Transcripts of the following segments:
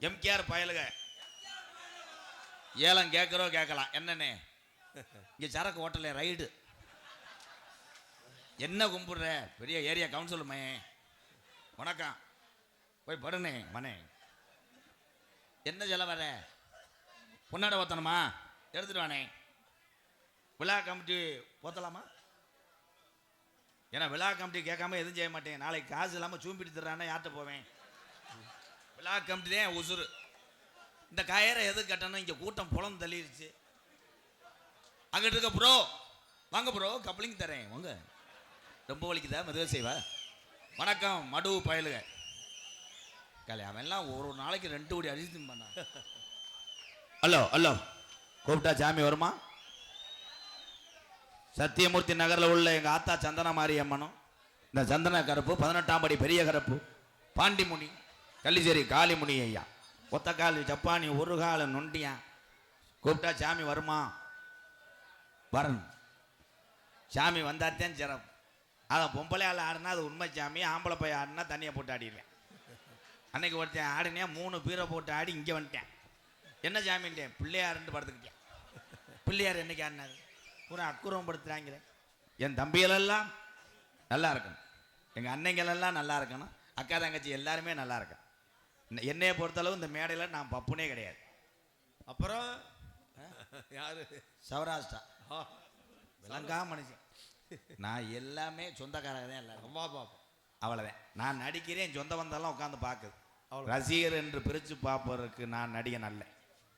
MKR பயலுக ஏலம் கேட்குறோம் கேட்கலாம். என்னண்ணே இங்கே சரக்கு ஹோட்டலில் ரைடு என்ன கும்பிடுற பெரிய ஏரியா கவுன்சில் மையன் வணக்கம் போய் படுனே மனே என்ன சொல்ல வர பொன்னாட ஓத்தணுமா எடுத்துட்டு வானே விழா கமிட்டி போத்தலாமா ஏன்னா விழா கமிட்டி கேட்காம எதுவும் செய்ய மாட்டேன். நாளைக்கு காசு இல்லாமல் சூம்பிட்டு தர்றானே யார்கிட்ட போவேன். விழா கமிட்டி தான் உசுறு. இந்த கயரை எது கட்டணும் இங்கே கூட்டம் புலம் தள்ளிடுச்சு. அங்கிட்டு இருக்க ப்ரோ வாங்க ப்ரோ கப்ளிங் தரேன் வாங்க. ரொம்ப வலிக்குதா மெதுவாக செய்வா. வணக்கம் மடு பயலுக கலை அவன்லாம் ஒரு நாளைக்கு 2 கோடி அரிசி பண்ணான். ஹலோ ஹலோ கூப்பிட்டா சாமி வருமா? சத்தியமூர்த்தி நகரில் உள்ள எங்கள் ஆத்தா சந்தன மாரியம்மனும் இந்த சந்தன கருப்பு 18ஆம் படி பெரிய கருப்பு பாண்டிமுனி கள்ளிச்சேரி காளிமுனி ஐயா ஒத்தக்கால் ஜப்பானி ஒரு கால நொண்டியா கூப்பிட்டா சாமி வருமா? வரணும். சாமி வந்தாத்தான் சிறப்பு. அதை பொம்பளையால் ஆடுனா அது உண்மை சாமி. ஆம்பளை பையன் ஆடுனா தண்ணியை போட்டு ஆடிடுவேன். அன்னைக்கு ஒருத்தன் ஆடினேன் 3 பீரை போட்டு ஆடி இங்கே வந்துட்டேன். என்ன சாமின்ட்டேன் பிள்ளையாருன்ட்டு படுத்துக்கிட்டேன். பிள்ளையார் என்னைக்கு ஆடினாரு ஒரு அக்குறம் படுத்துறாங்கிற. என் தம்பிகளெல்லாம் நல்லா இருக்கணும், எங்கள் அன்னைங்களெல்லாம் நல்லா இருக்கணும், அக்கா தங்கச்சி எல்லாருமே நல்லா இருக்கணும். என்னையை பொறுத்தளவு இந்த மேடையில் நான் பப்புனே கிடையாது. அப்புறம் யாரு சௌராஷ்டிரா விளங்கா மனுஷன். நான் எல்லாமே சொந்தக்காரங்க தான் எல்லாரும். அம்மா பாப்பா அவ்வளோதான். நான் நடிக்கிறேன் சொந்த வந்தாலும் உட்காந்து பார்க்குது. ரசிகர் என்று பிரித்து பார்ப்பதற்கு நான் நடிகன் அல்ல.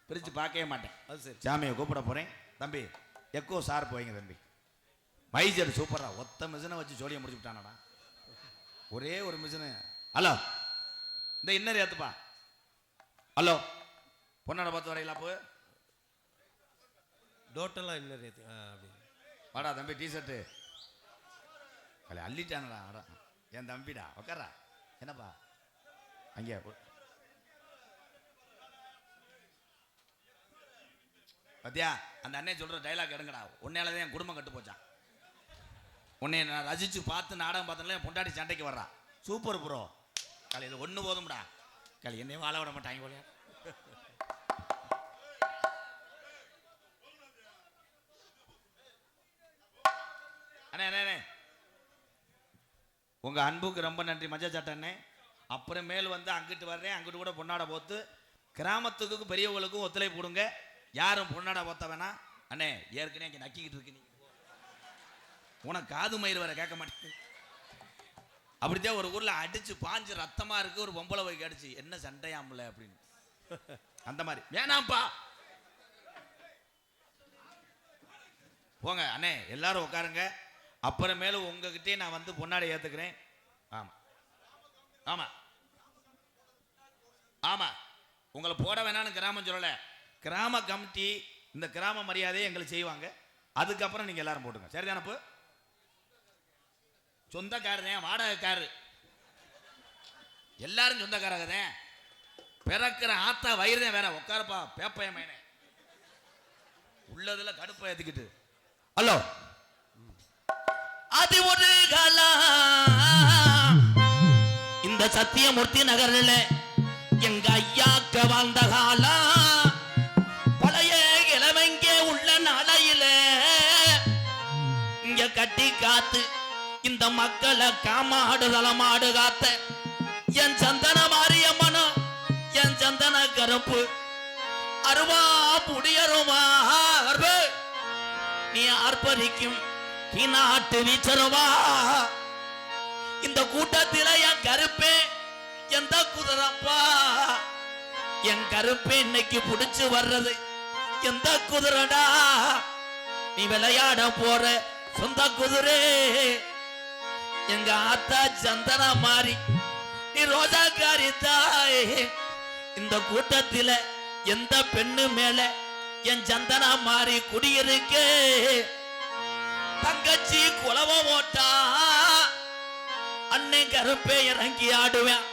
பிரித்து பார்க்கவே மாட்டேன். அது சரி. சாமியை கூப்பிட போகிறேன். தம்பி எக்கோ சார் போய்ங்க தம்பி. மைஜர் சூப்பரா ஒத்த மிஷினை வச்சு ஜோலியை முடிச்சு விட்டானடா. ஒரே ஒரு மிஷினு. ஹலோ இந்த இன்னர் ஏற்றுப்பா. ஹலோ பொண்ணோட 10 வரையில போ டோட்டலாக இன்னும் ரேத்து அப்படி வாடா தம்பி டிஷர்ட்டு கலை அள்ளிட்டானடா. வாடா என் தம்பிடா உக்காரா. என்னப்பா அங்கே பத்தியா அந்த அண்ணன் சொல்கிற டைலாக் எடுங்கடா. உன்னையால தான் என் குடும்பம் கட்டு போச்சான். உன்னை நான் ரசித்து பார்த்து நாடகம் பார்த்தனால என் பொண்டாட்டி சண்டைக்கு வர்றா. சூப்பர் ப்ரோ கலை இது ஒன்று போதும்டா. கலை என்னையும் வாழ விட மாட்டாங்க போல. அண்ணே அண்ணே உங்கள் அன்புக்கு ரொம்ப நன்றி மஞ்சச்சாட்டண்ணே. அப்புறமேல் வந்து அங்கிட்டு வர்றேன். அங்கிட்டு கூட பொன்னாடை போத்து கிராமத்துக்கு பெரியவங்களுக்கும் ஒத்துழைப்பு கொடுங்க. யாரும் பொன்னாடை போத்த வேணாம். அண்ணே ஏற்கனவே இங்கே நக்கிக்கிட்டு இருக்கு. நீ உனக்கு காது மயிர் வர கேட்க மாட்டேங்குது. அப்படித்தான் ஒரு ஊரில் அடிச்சு பாஞ்சு ரத்தமாக இருக்கு. ஒரு பொம்பளை போய் அடிச்சு என்ன சண்டையாமல அப்படின்னு அந்த மாதிரி வேணாம்ப்பா போங்க. அண்ணே எல்லாரும் உட்காருங்க. அப்புறமேலும் உங்ககிட்டே நான் வந்து பொன்னாடை ஏற்றுக்கிறேன். ஆமாம் ஆமாம் ஆமாம் உங்களை போட வேணான்னு கிராமம் சொல்லலை. கிராம கமிட்டி இந்த கிராம மரியாதையை எங்களுக்கு செய்வாங்க. அதுக்கப்புறம் நீங்கள் எல்லாரும் போட்டுங்க. சரிதானப்பு? சொந்தக்காரன் வாடகைக்காரரு எல்லாரும் சொந்தக்காரங்க தான். பிறக்கிற ஆத்தா வயிறு தான் வேற. உட்காரப்பா பேப்பைய மேனே உள்ளதுல கடுப்பை ஏற்றிக்கிட்டு. ஹலோ அது ஒரு காலம் இந்த சத்தியமூர்த்தி நகரில் எங்க ஐயாக்க வாழ்ந்த காலம். பழைய இளவங்க உள்ள நாளையில இங்க கட்டி காத்து இந்த மக்களை காமாடு தலமாடு காத்த என் சந்தன மாரியம்மனும் என் சந்தன கருப்பு அருவா புடியருவா நீ ஆர்ப்பரிக்கும் நாட்டு வீச்சருவா. இந்த கூட்டத்தில என் கருப்பே எந்த குதிரப்பா. என் கருப்பே இன்னைக்கு புடிச்சு வர்றது எந்த குதிரடா. நீ விளையாட போற சொந்த குதிரை எங்க ஆத்தா சந்தன மாறி நீ ரோஜாக்காரி தாய். இந்த கூட்டத்தில எந்த பெண்ணு மேல என் சந்தன மாறி குடியிருக்கே. தங்கச்சி குலவ ஓட்டா அண்ணன் கருப்பே இறங்கி ஆடுவேன்.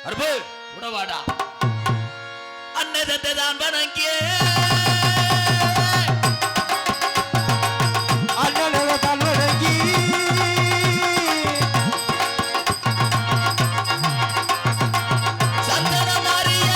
கருப்பு உடவாடா அண்ணன் தான் வணங்கியே சந்தன மாறிய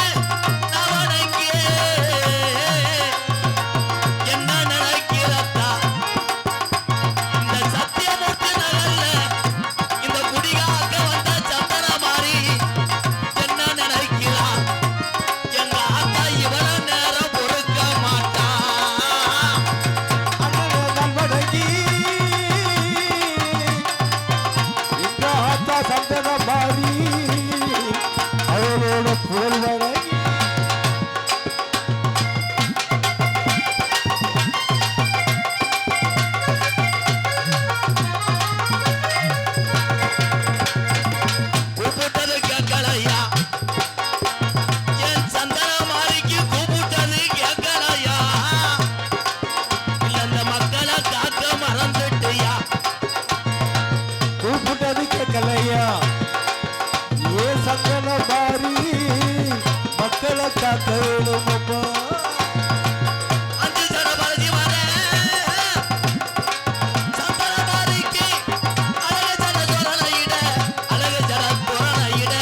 எங்களை காக்க வேணும் அம்மா. அஞ்சு சடபாதி வர சந்தனமாரிக்கு அழகு ஜன தோரணையிட அழகு ஜன தோரணையிட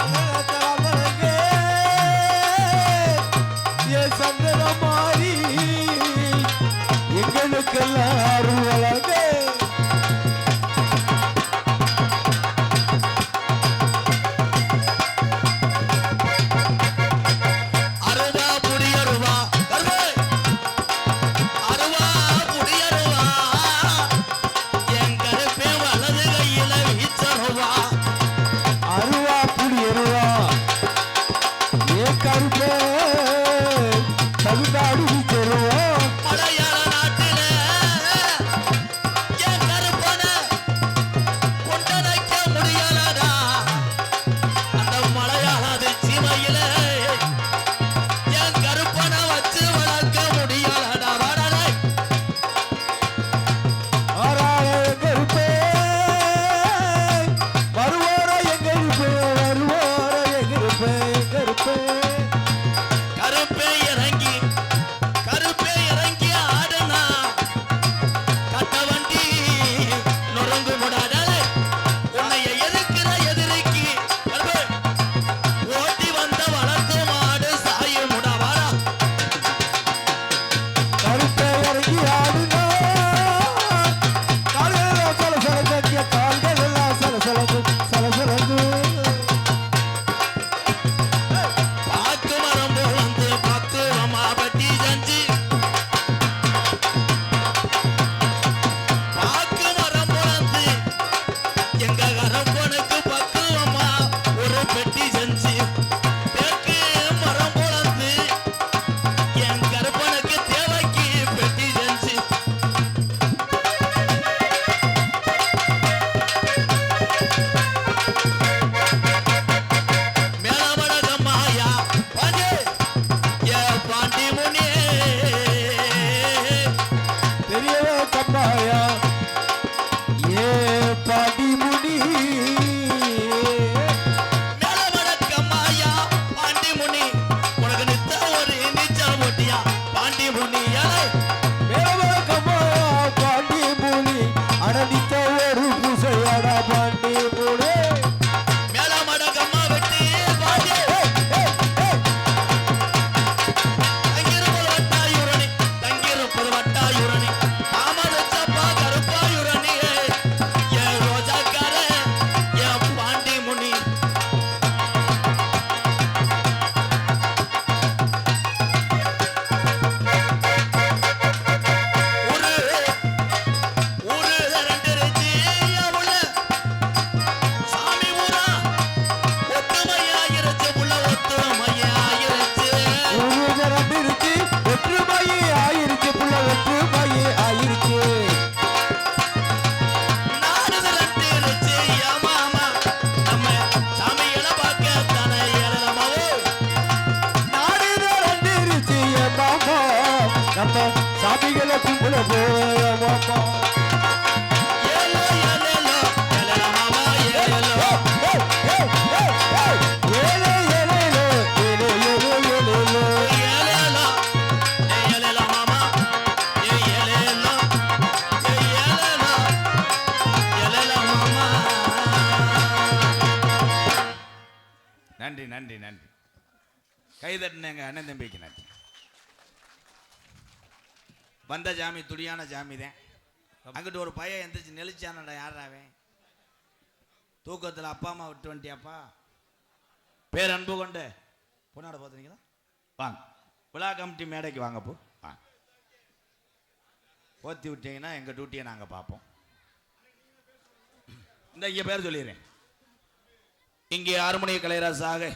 அழகழகே, என் சந்தனம் மாறி எங்களுக்கெல்லாம் அருள்வழங்கே. அருவா புடியருவா கருவே அருவா புடியருவா என் கருப்பே வலது கையில வீச்சருவா அருவா புடி அருவா ஏ கருப்பே தமிழ்நாடு தருவா. மலையாள நாட்டில என் கருப்பன கொண்டடைக்க முடியலடா அந்த மலையாள சீமையில என் கருப்பன வச்சு வளர்க்க முடியலடா வாடா ஆறாய கருப்பே வருவோர எங்கருப்பே வருவோர எங்கருப்பே கருப்பே. கருப்பே இறங்கி ஆடுனா கட்ட வண்டி நொறுங்கு முடாடலே உன்னைய எதிர்க்கிற எதிரிக்கு கருப்பே ஓட்டி வந்த வளர்த்து மாடு சாயு முடாவாரா கருப்பே இறங்கி ஆடுனா கால்களெல்லாம் சலசலங்க கால்களெல்லாம் சலசலங்கு சலசலங்கு. பாக்கு மரம் போலந்து பக்குவமா பட்டி செஞ்சு பாக்கு மரம் போலந்து எங்க கரப்பனுக்கு பக்குவமா ஒரு பெட்டி செஞ்சு தேக்கு மரம் போலந்து என் கருப்பனுக்கு தேவைக்கு பெட்டி செஞ்சு மேலவடகம்மாயா பாண்டி ஏ பாண்டி முனியே பெரியவே கம்மாயா ஏ பாடிமுனி மேலவடகம்மாயா பாண்டி முனி உனக்கு நித்த ஒரு நீச்சல் போட்டியா பாண்டி முனி ஏலே மேலவே கம்மாயா பாடிமுனி அடனித்த ஒரு பூசையாடா பாண்டிமுனி. மேலமடகம்மா வெட்டி பாண்டி தங்கிருப்பது வட்டாயுரணி தாமதச்சப்பா கருப்பாயுரணி என் ரோஜாக்கார என் பாண்டி முனி ஊரு ஊரு ரெண்டு உள்ள சாமி ஊரா ஒத்துமையாயிருச்சு உள்ள ஒத்துமையாயிருச்சு உருவரம்பிருச்சு ஒற்றுமையே ஆயிருச்சு புள்ள ஒற்றுமையே ஆயிருச்சு. நாடு திரண்டிருச்சு ஏமாமா நம்ம சாமிகளை பார்க்க தானே ஏழமாவோ நாடு நடந்துருச்சு என் மாமா நம்ம சாமிகளை கும்பிட போயமாமா. ஏலோ ஏலேலோ ஏழமாவா ஏலேலோ ஏலே ஏலேலோ ஏலே ஏலே ஏலேலோ ஏலேலோ ஏலேலோ மாமா ஏலேலோ ஏலேலோ ஏலேலோ மாமா நன்றி நன்றி நன்றி. கைதட்டினங்க அண்ணன் தம்பிக்கு நன்றி. வந்த ஜாமி துடியான ஜாமி தான். அங்கிட்டு ஒரு பையன் எந்திரிச்சு நெளிச்சானடா யாராவன் தூக்கத்தில் அப்பா அம்மா விட்டு வந்துட்டியாப்பா பேர் அன்பு கொண்டு பொண்ணாட பார்த்துறீங்களா வாங்க விழா கமிட்டி மேடைக்கு வாங்கப்போ வாங்க போத்தி விட்டீங்கன்னா எங்கள் டியூட்டியை நாங்கள் பார்ப்போம். இந்த இங்கே பேர் சொல்லிடுறேன். இங்கே ஆறுமணிய கலைராசாக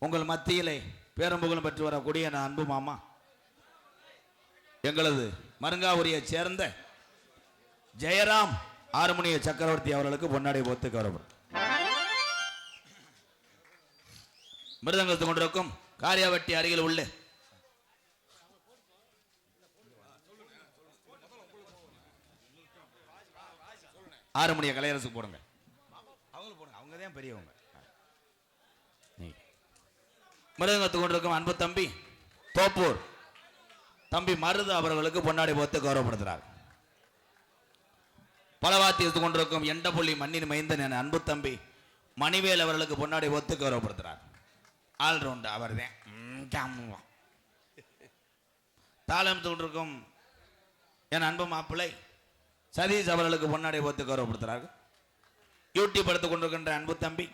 உங்கள் மத்தியிலே பேரம்புகளும் பெற்று வரக்கூடிய நான் அன்பு மாமா எங்களது மருங்காவூரியை சேர்ந்த ஜெயராம் ஆறுமணிய சக்கரவர்த்தி அவர்களுக்கு பொன்னாடை போத்து கௌரவம். மிருதங்கத்து கொண்டிருக்கும் காரியாவட்டி அருகில் உள்ள ஆறுமணிய கலையரசு போடுங்க. அவங்களுக்கு போடுங்க, அவங்க தான் பெரியவங்க. நீ மிருதங்கத்து கொண்டிருக்கும் அன்பு தம்பி தோப்பூர் தம்பி மருது அவர்களுக்கு பொன்னாடை போத்து கௌரவப்படுத்துகிறார். பலவாத்தி எடுத்துக் கொண்டிருக்கும் எண்டபுள்ளி மண்ணின் மைந்தன் என அன்பு தம்பி மணிவேல் அவர்களுக்கு பொன்னாடை போத்து கௌரவப்படுத்துகிறார். ஆல்ரவுண்ட் அவர் தான். தாளம் கொண்டிருக்கும் என் அன்பு மாப்பிள்ளை சதீஷ் அவர்களுக்கு பொன்னாடை போத்து கௌரவப்படுத்துகிறார்கள். யூடியூப் எடுத்துக் கொண்டிருக்கின்ற அன்பு தம்பி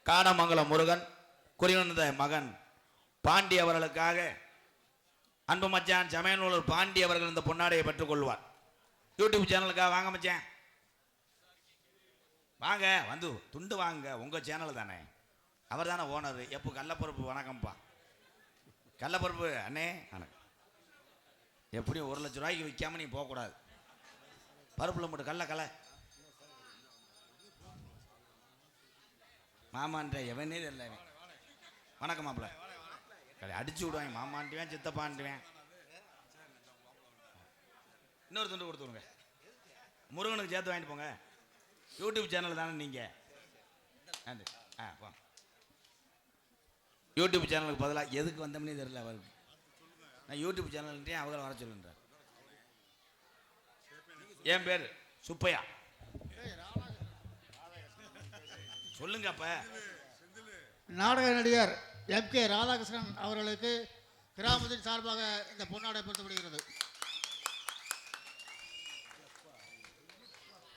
காடமங்கலம் முருகன் குறிவந்த மகன் பாண்டி அவர்களுக்காக அன்பு மச்சான் சமயநூலர் பாண்டி அவர்கள் இந்த பொன்னாடையை பெற்றுக் கொள்வார். யூடியூப் சேனலுக்காக வாங்க மச்சான், வாங்க வந்து துண்டு வாங்க. உங்கள் சேனல் தானே, அவர் தானே ஓனர். எப்போ கள்ளப்பருப்பு வணக்கம்ப்பா. கள்ளப்பருப்பு அண்ணே வணக்கம். எப்படியும் 1 லட்ச ரூபாய்க்கு விற்காம நீ போகக்கூடாது. பருப்புல மட்டும் கல்ல மாமான்ற எவனே தெரியல. வணக்கம் மாப்பிள்ள. அடிச்சு விடுவாங்க. மாமான்ட்டுவேன் சித்தப்பான்ட்டுவேன். இன்னொரு துண்டு கொடுத்துருங்க. முருகனுக்கு சேர்த்து வாங்கிட்டு போங்க. யூடியூப் சேனல் தானே நீங்கள். யூடியூப் சேனலுக்கு பதிலாக எதுக்கு வந்தோம்னே தெரியல அவருக்கு. நான் யூடியூப் சேனல்ன்றேன், அவங்கள வர சொல்லுன்றேன். என் பேர் சுப்பையா. சொல்லுங்க. அப்ப நாடக நடிகர் எம் கே ராதாகிருஷ்ணன் அவர்களுக்கு கிராமத்தின் சார்பாக இந்த பொன்னாடை பொருத்தப்படுகிறது.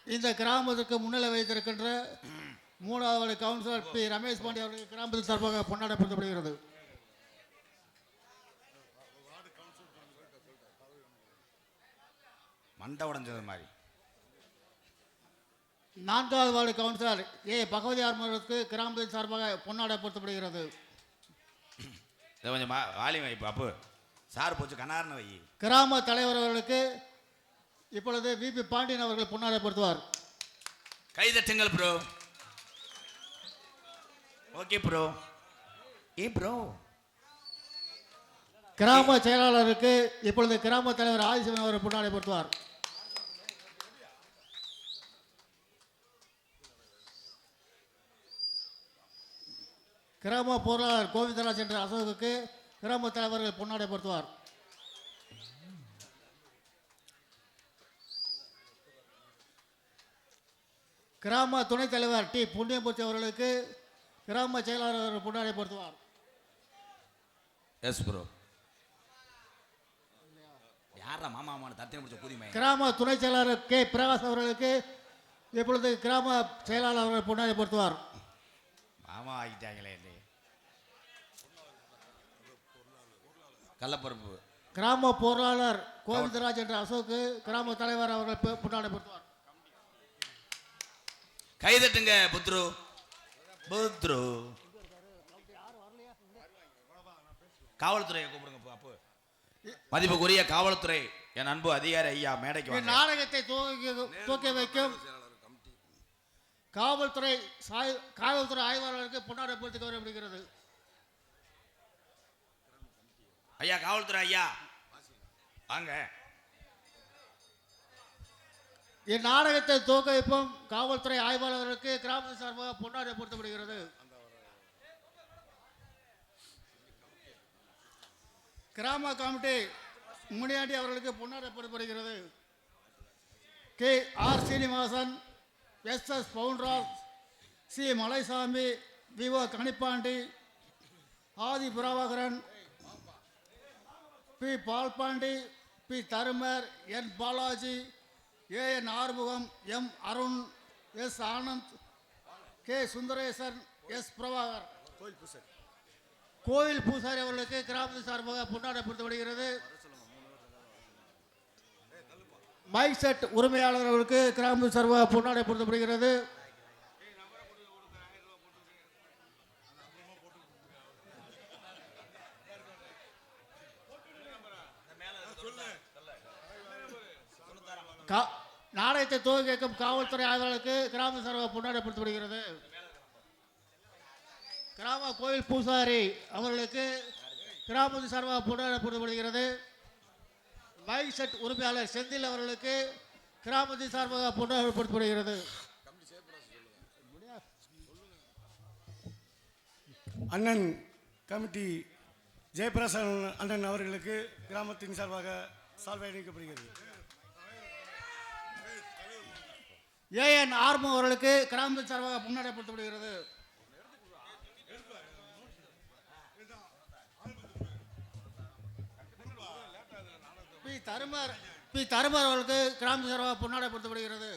இந்த கிராமத்திற்கு முன்னிலை வைத்திருக்கின்ற 3வது கவுன்சிலர் பி ரமேஷ் பாண்டி அவர்களுக்கு கிராமத்தின் சார்பாக பொன்னாடை பொருத்தப்படுகிறது. மண்டை உடஞ்சது மாதிரி. 4வது வார்டு கவுன்சிலர் ஏ பகவதியார் அவர்களுக்கு கிராமத்தின் சார்பாக பொன்னாடை பொருத்தப்படுகிறது. கொஞ்சம் வாலி வை பாப்பு. சார் போச்சு கனார்னு வை. கிராம தலைவர் அவர்களுக்கு இப்பொழுது விபி பாண்டியன் அவர்கள் பொன்னாடை பொருத்துவார். கைதட்டுங்கள் ப்ரோ. Okay bro. ப்ரோ. கிராம செயலாளருக்கு இப்பொழுது கிராம தலைவர் ஆதிசிவன் அவர்கள் பொன்னாடை பொருத்துவார். கிராம பொருளாளர் கோவிந்தராஜ் என்ற அசோகுக்கு கிராம தலைவர்கள் பொன்னாடை பொருத்துவார். கிராம துணைத் தலைவர் டி புண்ணியமூர்த்தி அவர்களுக்கு கிராம செயலாளர் பொன்னாடை பொருத்துவார். S bro. யாரா மாமாமான தத்தினை முடிச்ச புரியுமே. கிராம துணை செயலாளர் கே பிரகாஷ் அவர்களுக்கு இப்பொழுது கிராம செயலாளர் அவர்கள் பொன்னாடை பொருத்துவார். மாமா ஆகிட்டாங்களே. கள்ளப்பருப்பு. கிராம பொருளாளர் கோவிந்தராஜ் என்ற அசோக்கு கிராம தலைவர் அவர்கள் பொன்னாடை பொருத்துவார். கைதட்டுங்க புத்ரு. புத்ரு. காவல்துறையை கூப்பிடுங்க அப்போ. மதிப்புக்குரிய காவல்துறை என் அன்பு அதிகாரி ஐயா மேடைக்கு வாங்க. நாடகத்தை தூக்கி வைக்கும் காவல்துறை ஆய்வாளருக்கு பொன்னாடை பொருத்தி கௌரவிக்கப்படுகிறது. ஐயா காவல்துறை ஐயா வாங்க. இந்நாடகத்தை துவக்க வைப்பும் காவல்துறை ஆய்வாளருக்கு கிராம சார்பாக பொன்னாடை பொருத்தப்படுகிறது. கிராம கமிட்டி முனியாண்டி அவர்களுக்கு பொன்னாடை பொருத்தப்படுகிறது. K R Srinivasan, S S Pounraj, C Malaisamy, விவோ Kanipandi, Adhi Prabhakaran, P Palpandi, P Dharumar, N Balaji, A N Arumugam, M Arun, S Anand, K Sundaresan, S Prabhakar, கோயில் பூசாரி அவர்களுக்கு கிராமத்தின் சார்பாக பொன்னாடை பொருத்தப்படுகிறது. மைக் செட் உரிமையாளர் அவர்களுக்கு கிராமத்தின் சார்பாக பொன்னாடை பொருத்தப்படுகிறது. நாடகத்தை துவக்கி வைக்கும் காவல்துறை ஆய்வாளருக்கு கிராம சார்பாக பொன்னாடை பொருத்தப்படுகிறது. கிராம கோயில் பூசாரி அவர்களுக்கு கிராமத்தின் சார்பாக பொன்னாடை பொருத்தப்படுகிறது. மைக் செட் உரிமையாளர் செந்தில் அவர்களுக்கு கிராமத்தின் சார்பாக பொன்னாடை பொருத்தப்படுகிறது. அண்ணன் கமிட்டி ஜெயபிரசாத் அண்ணன் அவர்களுக்கு கிராமத்தின் சார்பாக சால்வை அளிக்கப்படுகிறது. ஏஎன் ஆர்மோ அவர்களுக்கு கிராமத்தின் சார்பாக முன்னடைப்படுத்தப்படுகிறது. பி தருமர் அவர்களுக்கு கிராமத்தின் சார்பாக முன்னடைப்படுத்தப்படுகிறது.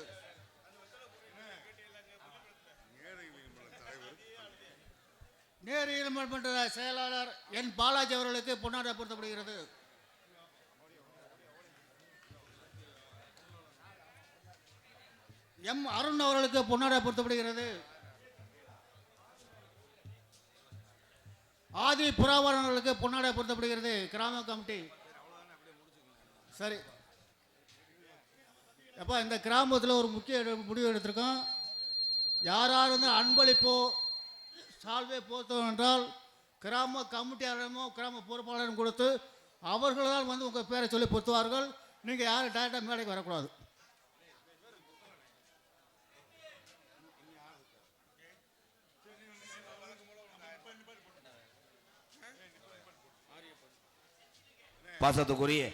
நேரு மன்ற செயலாளர் என் பாலாஜி அவர்களுக்கு பொன்னாடப்படுத்தப்படுகிறது. எம் அருண் அவர்களுக்கு பொன்னாடப்படுத்தப்படுகிறது. ஆதி புறாவன் அவர்களுக்கு பொன்னாடப்படுத்தப்படுகிறது. கிராம கமிட்டி சரி எப்போ இந்த கிராமத்தில் ஒரு முக்கிய முடிவு எடுத்திருக்கோம். யாரார் வந்து அன்பளிப்போ சால்வே போத்தோம் என்றால் கிராம கமிட்டியாரமோ கிராம பொறுப்பாளரும் கொடுத்து அவர்களால் வந்து உங்கள் பேரை சொல்லி பொறுத்துவார்கள். நீங்கள் யாரும் டேரெக்டாக மேடைக்கு வரக்கூடாது. பாசத்துக்குரிய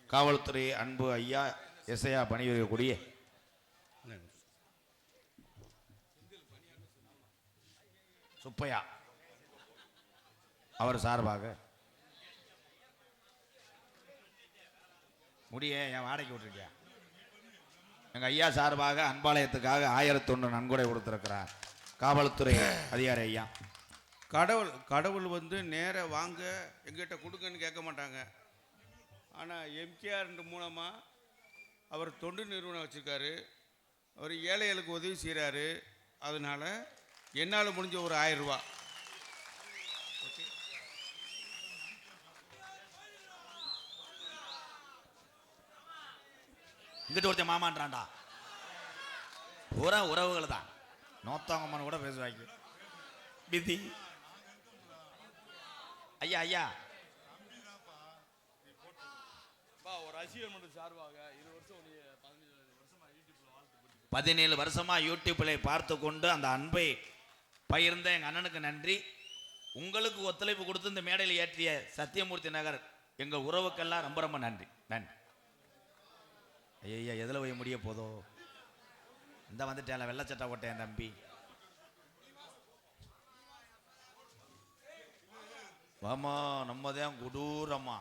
காவல்துறை அன்பு ஐயா எஸ்ஐயா பணிபுரியக்கூடிய சுப்பையா அவர் சார்பாக முடிய என் வாடகைக்கு விட்டுருக்கியா எங்கள் ஐயா சார்பாக அன்பாலயத்துக்காக 1001 நன்கொடை கொடுத்துருக்கிறார் காவல்துறை அதிகாரி ஐயா. கடவுள் வந்து நேர வாங்க எங்கிட்ட கொடுங்கன்னு கேட்க மாட்டாங்க. ஆனால் எம்கேஆர் மூலமாக அவர் தொண்டு நிறுவனம் வச்சுருக்காரு. அவர் ஏழைகளுக்கு உதவி செய்கிறாரு. அதனால் என்னால் முடிஞ்ச ஒரு 1000 ரூபா. ஓகே, இங்கிட்ட ஒருத்தன் மாமான்றான்டா. பூரா உறவுகள் தான். நோத்தவங்கம்மான்னு கூட பேசுவாங்க. பிதி ஐயா ஐயா ஒரு ரசிகர் மன்ற சார்பாக 17 வருஷமா யூடியூப்ல பார்த்து கொண்டு அந்த அன்பை பகிர்ந்த எங்க அண்ணனுக்கு நன்றி. உங்களுக்கு ஒத்துழைப்பு கொடுத்து இந்த மேடையில் ஏற்றிய சத்தியமூர்த்தி நகர் எங்கள் உறவுக்கெல்லாம் ரொம்ப ரொம்ப நன்றி நன்றி. ஐயா எதில் போய் முடிய போதோ இந்த வந்துட்டேன் வெள்ளச்சட்டை ஓட்டேன் தம்பி. வாமா நம்ம தான் கொடூரமா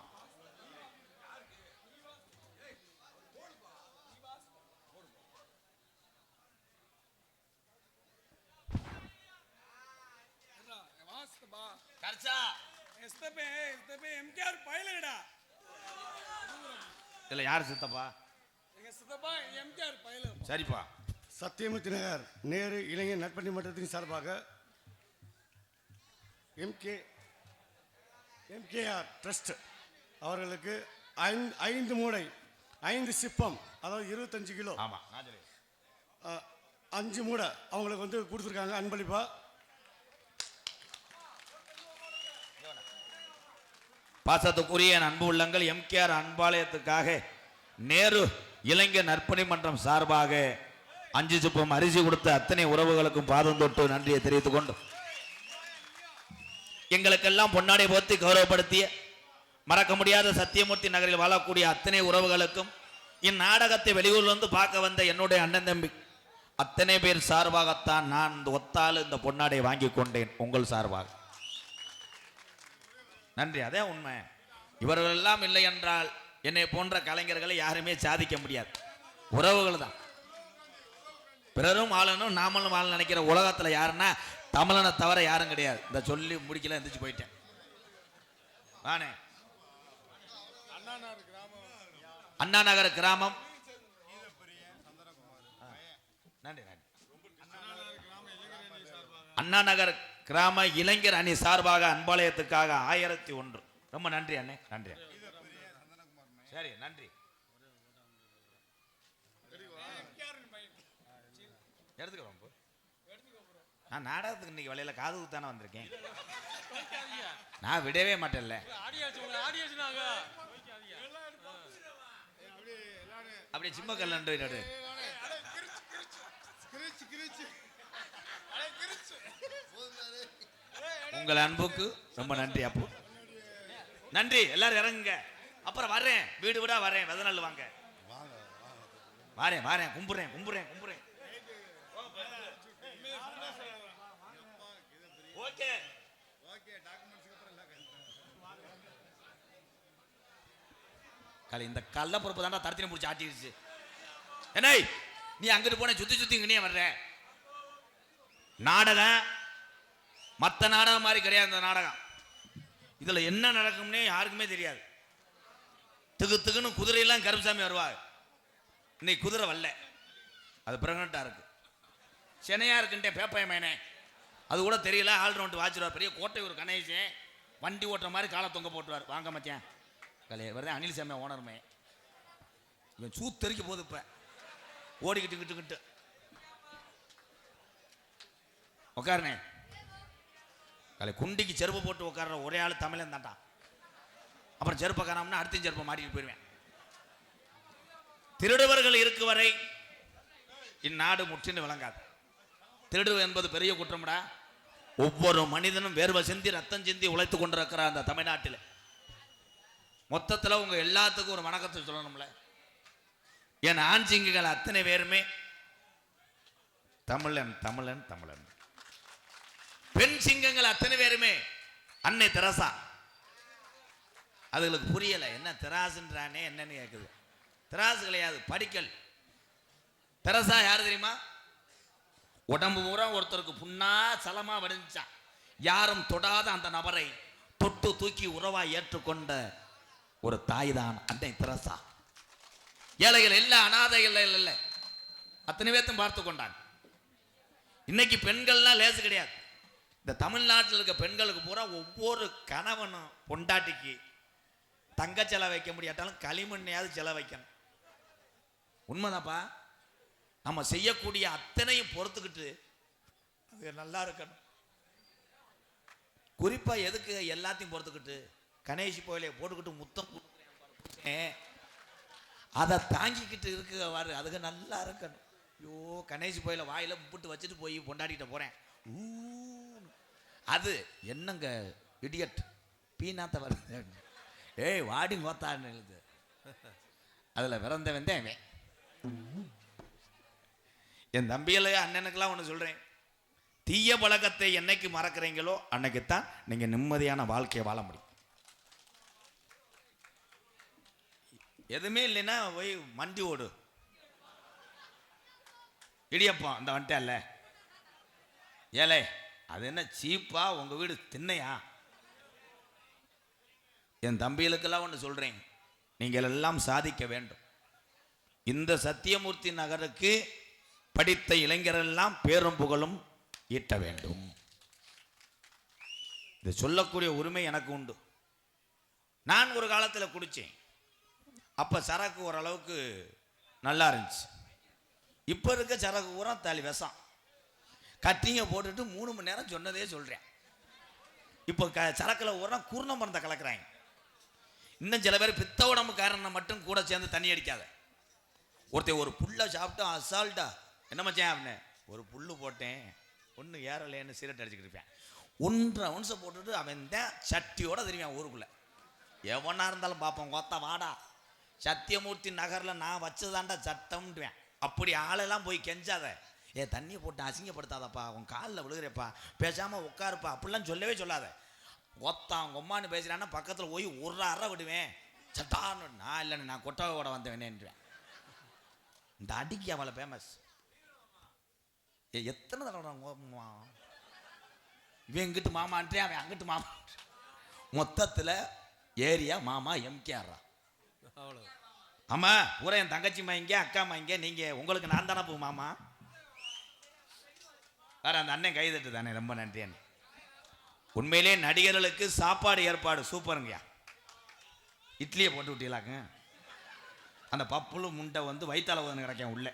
இல்ல யார் சித்தப்பா? சரிப்பா. சத்தியமூர்த்தி நகர் நேரு இளைஞர் நட்பணி மன்றத்தின் சார்பாக எம்கேஆர் ட்ரஸ்ட் அவர்களுக்கு 5 மூடை 5 சிப்பம் அதாவது 25 கிலோ ஆமா 5 மூடை அவங்களுக்கு வந்து கொடுத்துருக்காங்க அன்பளிப்பா. பாசத்துக்குரிய அன்பு உள்ளங்கள் எம்கேஆர் அன்பாலயத்துக்காக நேரு இளைஞர் நற்பணி மன்றம் சார்பாக 5 சிப்பம் அரிசி கொடுத்த அத்தனை உறவுகளுக்கும் பாதம் தொட்டு நன்றியை தெரிவித்துக் கொண்டு எங்களுக்கெல்லாம் பொன்னாடை போத்தி கௌரவப்படுத்திய மறக்க முடியாத சத்தியமூர்த்தி நகரில் வாழக்கூடிய அத்தனை உறவுகளுக்கும் இந்நாடகத்தை வெளியூர்லேருந்து பார்க்க வந்த என்னுடைய அண்ணன் தம்பி அத்தனை பேர் சார்பாகத்தான் நான் இந்த ஒத்தால் இந்த பொன்னாடை வாங்கி கொண்டேன் உங்கள் சார்பாக. நன்றி. அதே உண்மை. இவர்கள் எல்லாம் இல்லை என்றால் என்னை போன்ற கலைஞர்களை யாருமே சாதிக்க முடியாது. உறவுகள் தான். பிறரும் ஆளணும் நாமளும் ஆளணும் நினைக்கிற உலகத்தில் யாருன்னா தமிழனை தவிர யாரும் கிடையாது. இந்த சொல்லி முடிக்கல எந்திரிச்சு போயிட்டேன். வானே அண்ணா நகர் கிராமம். நன்றி நன்றி. அண்ணா நகர் கிராம இளைஞர் அணி சார்பாக அன்பாலயத்துக்காக 1001. ரொம்ப நன்றி அண்ணே. நன்றி. சரி நன்றி. எடுத்துக்கிறோம். நான் நாடகத்துக்கு இன்னைக்கு வலையில காதுக்கு தானே வந்திருக்கேன். நான் விடவே மாட்டேன்ல. அப்படியே சிம்ம கல்லன்று நடு உங்கள் அன்புக்கு ரொம்ப நன்றி அப்போ. நன்றி, எல்லாரும் இறங்குங்க. அப்புறம் வரேன், வீடு வீடா வரேன், வெதநாள் வாங்க. வாரேன், கும்புறேன். ஓகே. இந்த கள்ள பொறுப்பு தாண்டா தரத்தின முடிச்சு ஆட்டிடுச்சு. என்ன நீ அங்கிட்டு போன சுத்தி இங்கனே வர்ற? நாடகம் மற்ற நாடகம் மாதிரி கிடையாது. இந்த நாடகம் இதுல என்ன நடக்கும்னே யாருக்குமே தெரியாது. திகுன்னு குதிரையெல்லாம் கருப்புசாமி வருவாங்க. இன்னைக்கு குதிரை வரல, அது பிரெக்னண்டா இருக்கு, சென்னையா இருக்குன்ட்டே பேப்பயமேனே, அது கூட தெரியல. ஆல்ரவுண்ட் வாச்சிருவார். பெரிய கோட்டை ஒரு கணேசன் வண்டி ஓட்டுற மாதிரி காலை தொங்க போட்டுருவார். வாங்க மச்சான் கலையர் வருது. அனில் சாமி ஓனருமே இவன் சூத்தரிக்க போகுது. இப்ப ஓடிக்கிட்டு உட்காருனே. கலை குண்டிக்கு செருப்பு போட்டு உட்கார்ற ஒரே ஆள் தமிழன் தான்டா. அப்புறம் செருப்பை காணாமனா அடுத்த செருப்பை மாட்டிட்டு போயிடுவேன். திருடுவர்கள் இருக்கு வரை இந்நாடு முற்றின்னு விளங்காது. திருடு என்பது பெரிய குற்றம்டா. ஒவ்வொரு மனிதனும் வேர்வை சிந்தி ரத்தம் சிந்தி உழைத்து கொண்டிருக்கிற அந்த தமிழ்நாட்டில் மொத்தத்தில் உங்க எல்லாத்துக்கும் ஒரு வணக்கத்தை சொல்லணும்ல. என் ஆண் சிங்குகள் அத்தனை பேருமே தமிழன். பெண் சிங்கங்கள் அத்தனை பேருமே அன்னை தெரசா. அதுகளுக்கு புரியல, என்ன தெராசுன்றானே என்னன்னு கேட்குது. தெராசு கிடையாது, படிக்கல். தெரசா யாரு தெரியுமா? உடம்பு பூரா ஒருத்தருக்கு புண்ணா சலமா வடிஞ்சான். யாரும் தொடாத அந்த நபரை தொட்டு தூக்கி உறவா ஏற்றுக்கொண்ட ஒரு தாய் தான் அன்னை தெரசா. ஏழைகள் இல்லை, அனாதைகள் இல்லை, அத்தனை பேர்த்தும் பார்த்து கொண்டாங்க. இன்னைக்கு பெண்கள்லாம் லேசு கிடையாது. இந்த தமிழ்நாட்டில் இருக்க பெண்களுக்கு பூரா ஒவ்வொரு கணவனும் பொண்டாட்டிக்கு தங்க செலவு வைக்க முடியாட்டாலும் களிமண்ணையாவது செலவு வைக்கணும். உண்மைதாப்பா. நம்ம செய்யக்கூடிய அத்தனையும் பொறுத்துக்கிட்டு அது நல்லா இருக்கணும். குறிப்பா எதுக்கு எல்லாத்தையும் பொறுத்துக்கிட்டு கணேசி கோயிலை போட்டுக்கிட்டு முத்தம் அதை தாங்கிக்கிட்டு இருக்குவாரு, அதுக்கு நல்லா இருக்கணும். ஐயோ கணேசி கோயில வாயில முப்பிட்டு வச்சுட்டு போய் பொண்டாடிக்கிட்ட போறேன். அது என்னங்க இடியட் பீனாத்த வருது. ஏய் வாடி கோத்தான்னு எழுது. அதில் பிறந்த வந்தேன். என் தம்பியில அண்ணனுக்கெல்லாம் ஒன்று சொல்கிறேன். தீய பழக்கத்தை என்னைக்கு மறக்கிறீங்களோ அன்னைக்குத்தான் நீங்கள் நிம்மதியான வாழ்க்கையை வாழ முடியும். எதுவுமே இல்லைன்னா போய் மண்டி ஓடு. இடியப்பா அந்த வந்துட்டேன்ல ஏலே, அது என்ன சீப்பா? உங்கள் வீடு திண்ணையா? என் தம்பிகளுக்கெல்லாம் ஒன்று சொல்கிறேன், நீங்கள் எல்லாம் சாதிக்க வேண்டும். இந்த சத்தியமூர்த்தி நகருக்கு படித்த இளைஞரெல்லாம் பேரும் புகழும் ஈட்ட வேண்டும். இதை சொல்லக்கூடிய உரிமை எனக்கு உண்டு. நான் ஒரு காலத்தில் குடித்தேன். அப்போ சரக்கு ஓரளவுக்கு நல்லா இருந்துச்சு. இப்போ இருக்க சரக்கு பூரா தாலி விஷம். கட்டிங்க போட்டுட்டு 3 மணி நேரம் சொன்னதே சொல்கிறேன். இப்போ சரக்கில் ஊரா கூர்ண மருந்தை கலக்கிறாங்க. இன்னும் சில பேர் பித்த உடம்பு காரணம் மட்டும் கூட சேர்ந்து தண்ணி அடிக்காத. ஒருத்தர் ஒரு புல்லை சாப்பிட்டு அசால்ட்டா என்ன மச்சான் அப்படின்னு ஒரு புல்லு போட்டேன் ஒன்று ஏறலேன்னு சிகரெட் அடிச்சுக்கிட்டு இருப்பேன். 1.5 ounce போட்டுட்டு அவன் தான் சட்டியோட தெரியுவேன் ஊருக்குள்ளே. எவனா இருந்தாலும் பார்ப்போம், கொத்தா வாடா சத்தியமூர்த்தி நகரில் நான் வச்சதாண்டா சட்டம்ன்றுவேன். அப்படி ஆளெல்லாம் போய் கெஞ்சாத, ஏ தண்ணியை போட்டு அசிங்கப்படுத்தாதப்பா, உன் காலில் விழுகிறப்பா, பேசாமல் உட்காருப்பா, அப்படிலாம் சொல்லவே சொல்லாத. ஒத்தான் கொம்மான்னு பேசுகிறான்னா பக்கத்தில் போய் ஒரு அறை விடுவேன். சட்டான்னு நான் இல்லைன்னு நான் கொட்டவோட வந்தவேனேன்றுவேன். இந்த அடிக்கு அவளை ஃபேமஸ். எத்தனை தடவை இவன் எங்கிட்டு மாமான்றேன், அவன் அங்கிட்டு மாமா. மொத்தத்தில் ஏரியா மாமா எம்கேஆர். அவ்வளோ. ஆமாம், பூரா என் தங்கச்சி மாய்ங்க அக்கா மாய்ங்க. நீங்கள் உங்களுக்கு நான் தானே போ மாமா. வேற அந்த அண்ணன் கைதட்டு தானே, ரொம்ப நன்றி அண்ணன். உண்மையிலே நடிகர்களுக்கு சாப்பாடு ஏற்பாடு சூப்பருங்கய்யா. இட்லியை போட்டு விட்டீங்களாங்க. அந்த பப்புளு முண்டை வந்து வயிற்றால உதன்னு கிடைக்கும் உள்ள.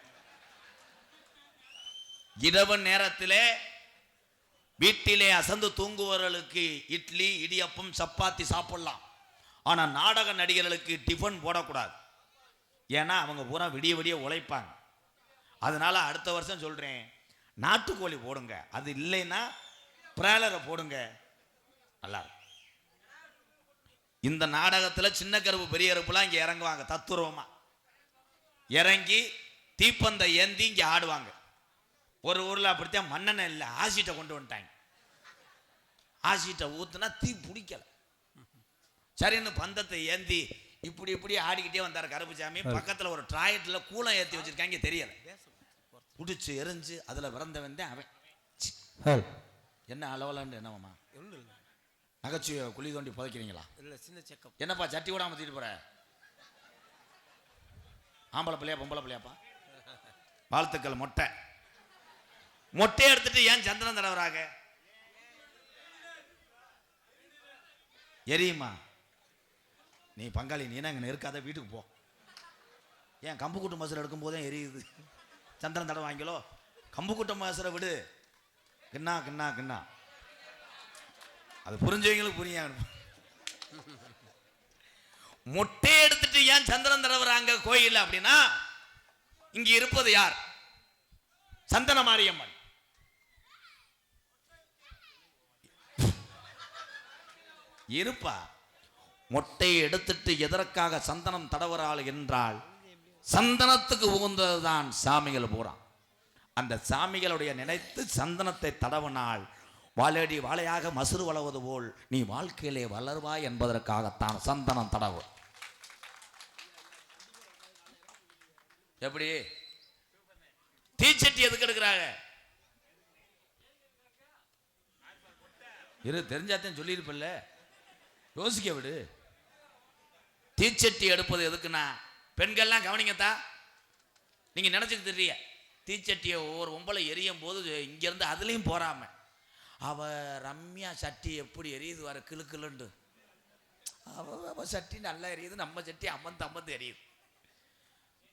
இரவு நேரத்திலே வீட்டிலே அசந்து தூங்குவவர்களுக்கு இட்லி இடியப்பம் சப்பாத்தி சாப்பிடலாம். ஆனால் நாடக நடிகர்களுக்கு டிஃபன் போடக்கூடாது. ஏன்னா அவங்க பூரா விடிய விடிய உழைப்பாங்க. அதனால அடுத்த வருஷம் சொல்கிறேன், நாட்டுக்கோழி போடுங்க. அது இல்லைன்னா பிரேலரை போடுங்க, நல்லா இருக்கும். இந்த நாடகத்தில் சின்ன கருப்பு பெரிய கருப்புலாம் இங்கே இறங்குவாங்க, தத்துருவமா இறங்கி தீப்பந்த ஏந்தி இங்கே ஆடுவாங்க. ஒரு ஊரில் அப்படித்தான் மண்ணெண்ணெய் இல்லை, ஆசிட்டை கொண்டு வந்துட்டாங்க. ஆசிட்டை ஊற்றுனா தீ பிடிக்கல, சரின்னு பந்தத்தை ஏந்தி இப்படி இப்படி ஆடிக்கிட்டே வந்தார் கருப்புசாமி. பக்கத்தில் ஒரு ட்ராயட்டில் கூலம் ஏற்றி வச்சிருக்காங்க, தெரியல, பிடிச்சி எரிஞ்சு அதில் விறந்தவன் தான் அவன். என்ன அளவலான்னு என்னவாமா நகைச்சுவை குழி தோண்டி புதைக்கிறீங்களா? இல்லை, சின்ன செக்கப். என்னப்பா சட்டி கூட தூக்கிட்டு போற? ஆம்பளை பிள்ளையா பொம்பளை பிள்ளையாப்பா? வாழ்த்துக்கள். மொட்டை எடுத்துட்டு ஏன் சந்திரன் தடவராக? எரியுமா? நீ பங்காளி, நீ அங்கே இருக்காத, வீட்டுக்கு போ. ஏன் கம்பு கூட்டம் மசூரை எடுக்கும் போதே எரியுது, சந்திரன் தடவை வாங்கிலோ? கம்பு கூட்டம் மசூரை விடு, கிண்ணா கிண்ணா கிண்ணா, அது புரிஞ்சவங்களுக்கு புரியும். மொட்டை எடுத்துட்டு ஏன் சந்திரன் தடவுறாங்க கோயில் அப்படின்னா, இங்க இருப்பது யார்? சந்தன மாரியம்மன். இருப்பா. மொட்டை எடுத்துட்டு எதற்காக சந்தனம் தடவுறாள் என்றால், சந்தனத்துக்கு உகந்ததுதான் சாமிகள் பூரா. அந்த சாமிகளுடைய நினைத்து சந்தனத்தை தடவினால் வாழடி வாழையாக மசுறு வளவது போல் நீ வாழ்க்கையிலே வளர்வாய் என்பதற்காகத்தான் சந்தனம் தடவு. எப்படி தீச்சட்டி எதுக்கு எடுக்கிறாங்க? இரு, தெரிஞ்சாத்தான் சொல்லியிருப்பில்ல, யோசிக்க விடு. தீச்சட்டி எடுப்பது எதுக்குன்னா, பெண்கள்லாம் கவனிங்கத்தா, நீங்க நினைச்சுட்டு தெரிய, தீச்சட்டியை ஒவ்வொரு ஒம்பளை எரியும் போது இங்கிருந்து அதுலேயும் போறாம, அவ ரம்யா சட்டி எப்படி எரியுது வர கிளுக்கிளுண்டு, அவ சட்டி நல்லா எரியுது, நம்ம சட்டி அம்மந்து அம்மந்து எரியுது.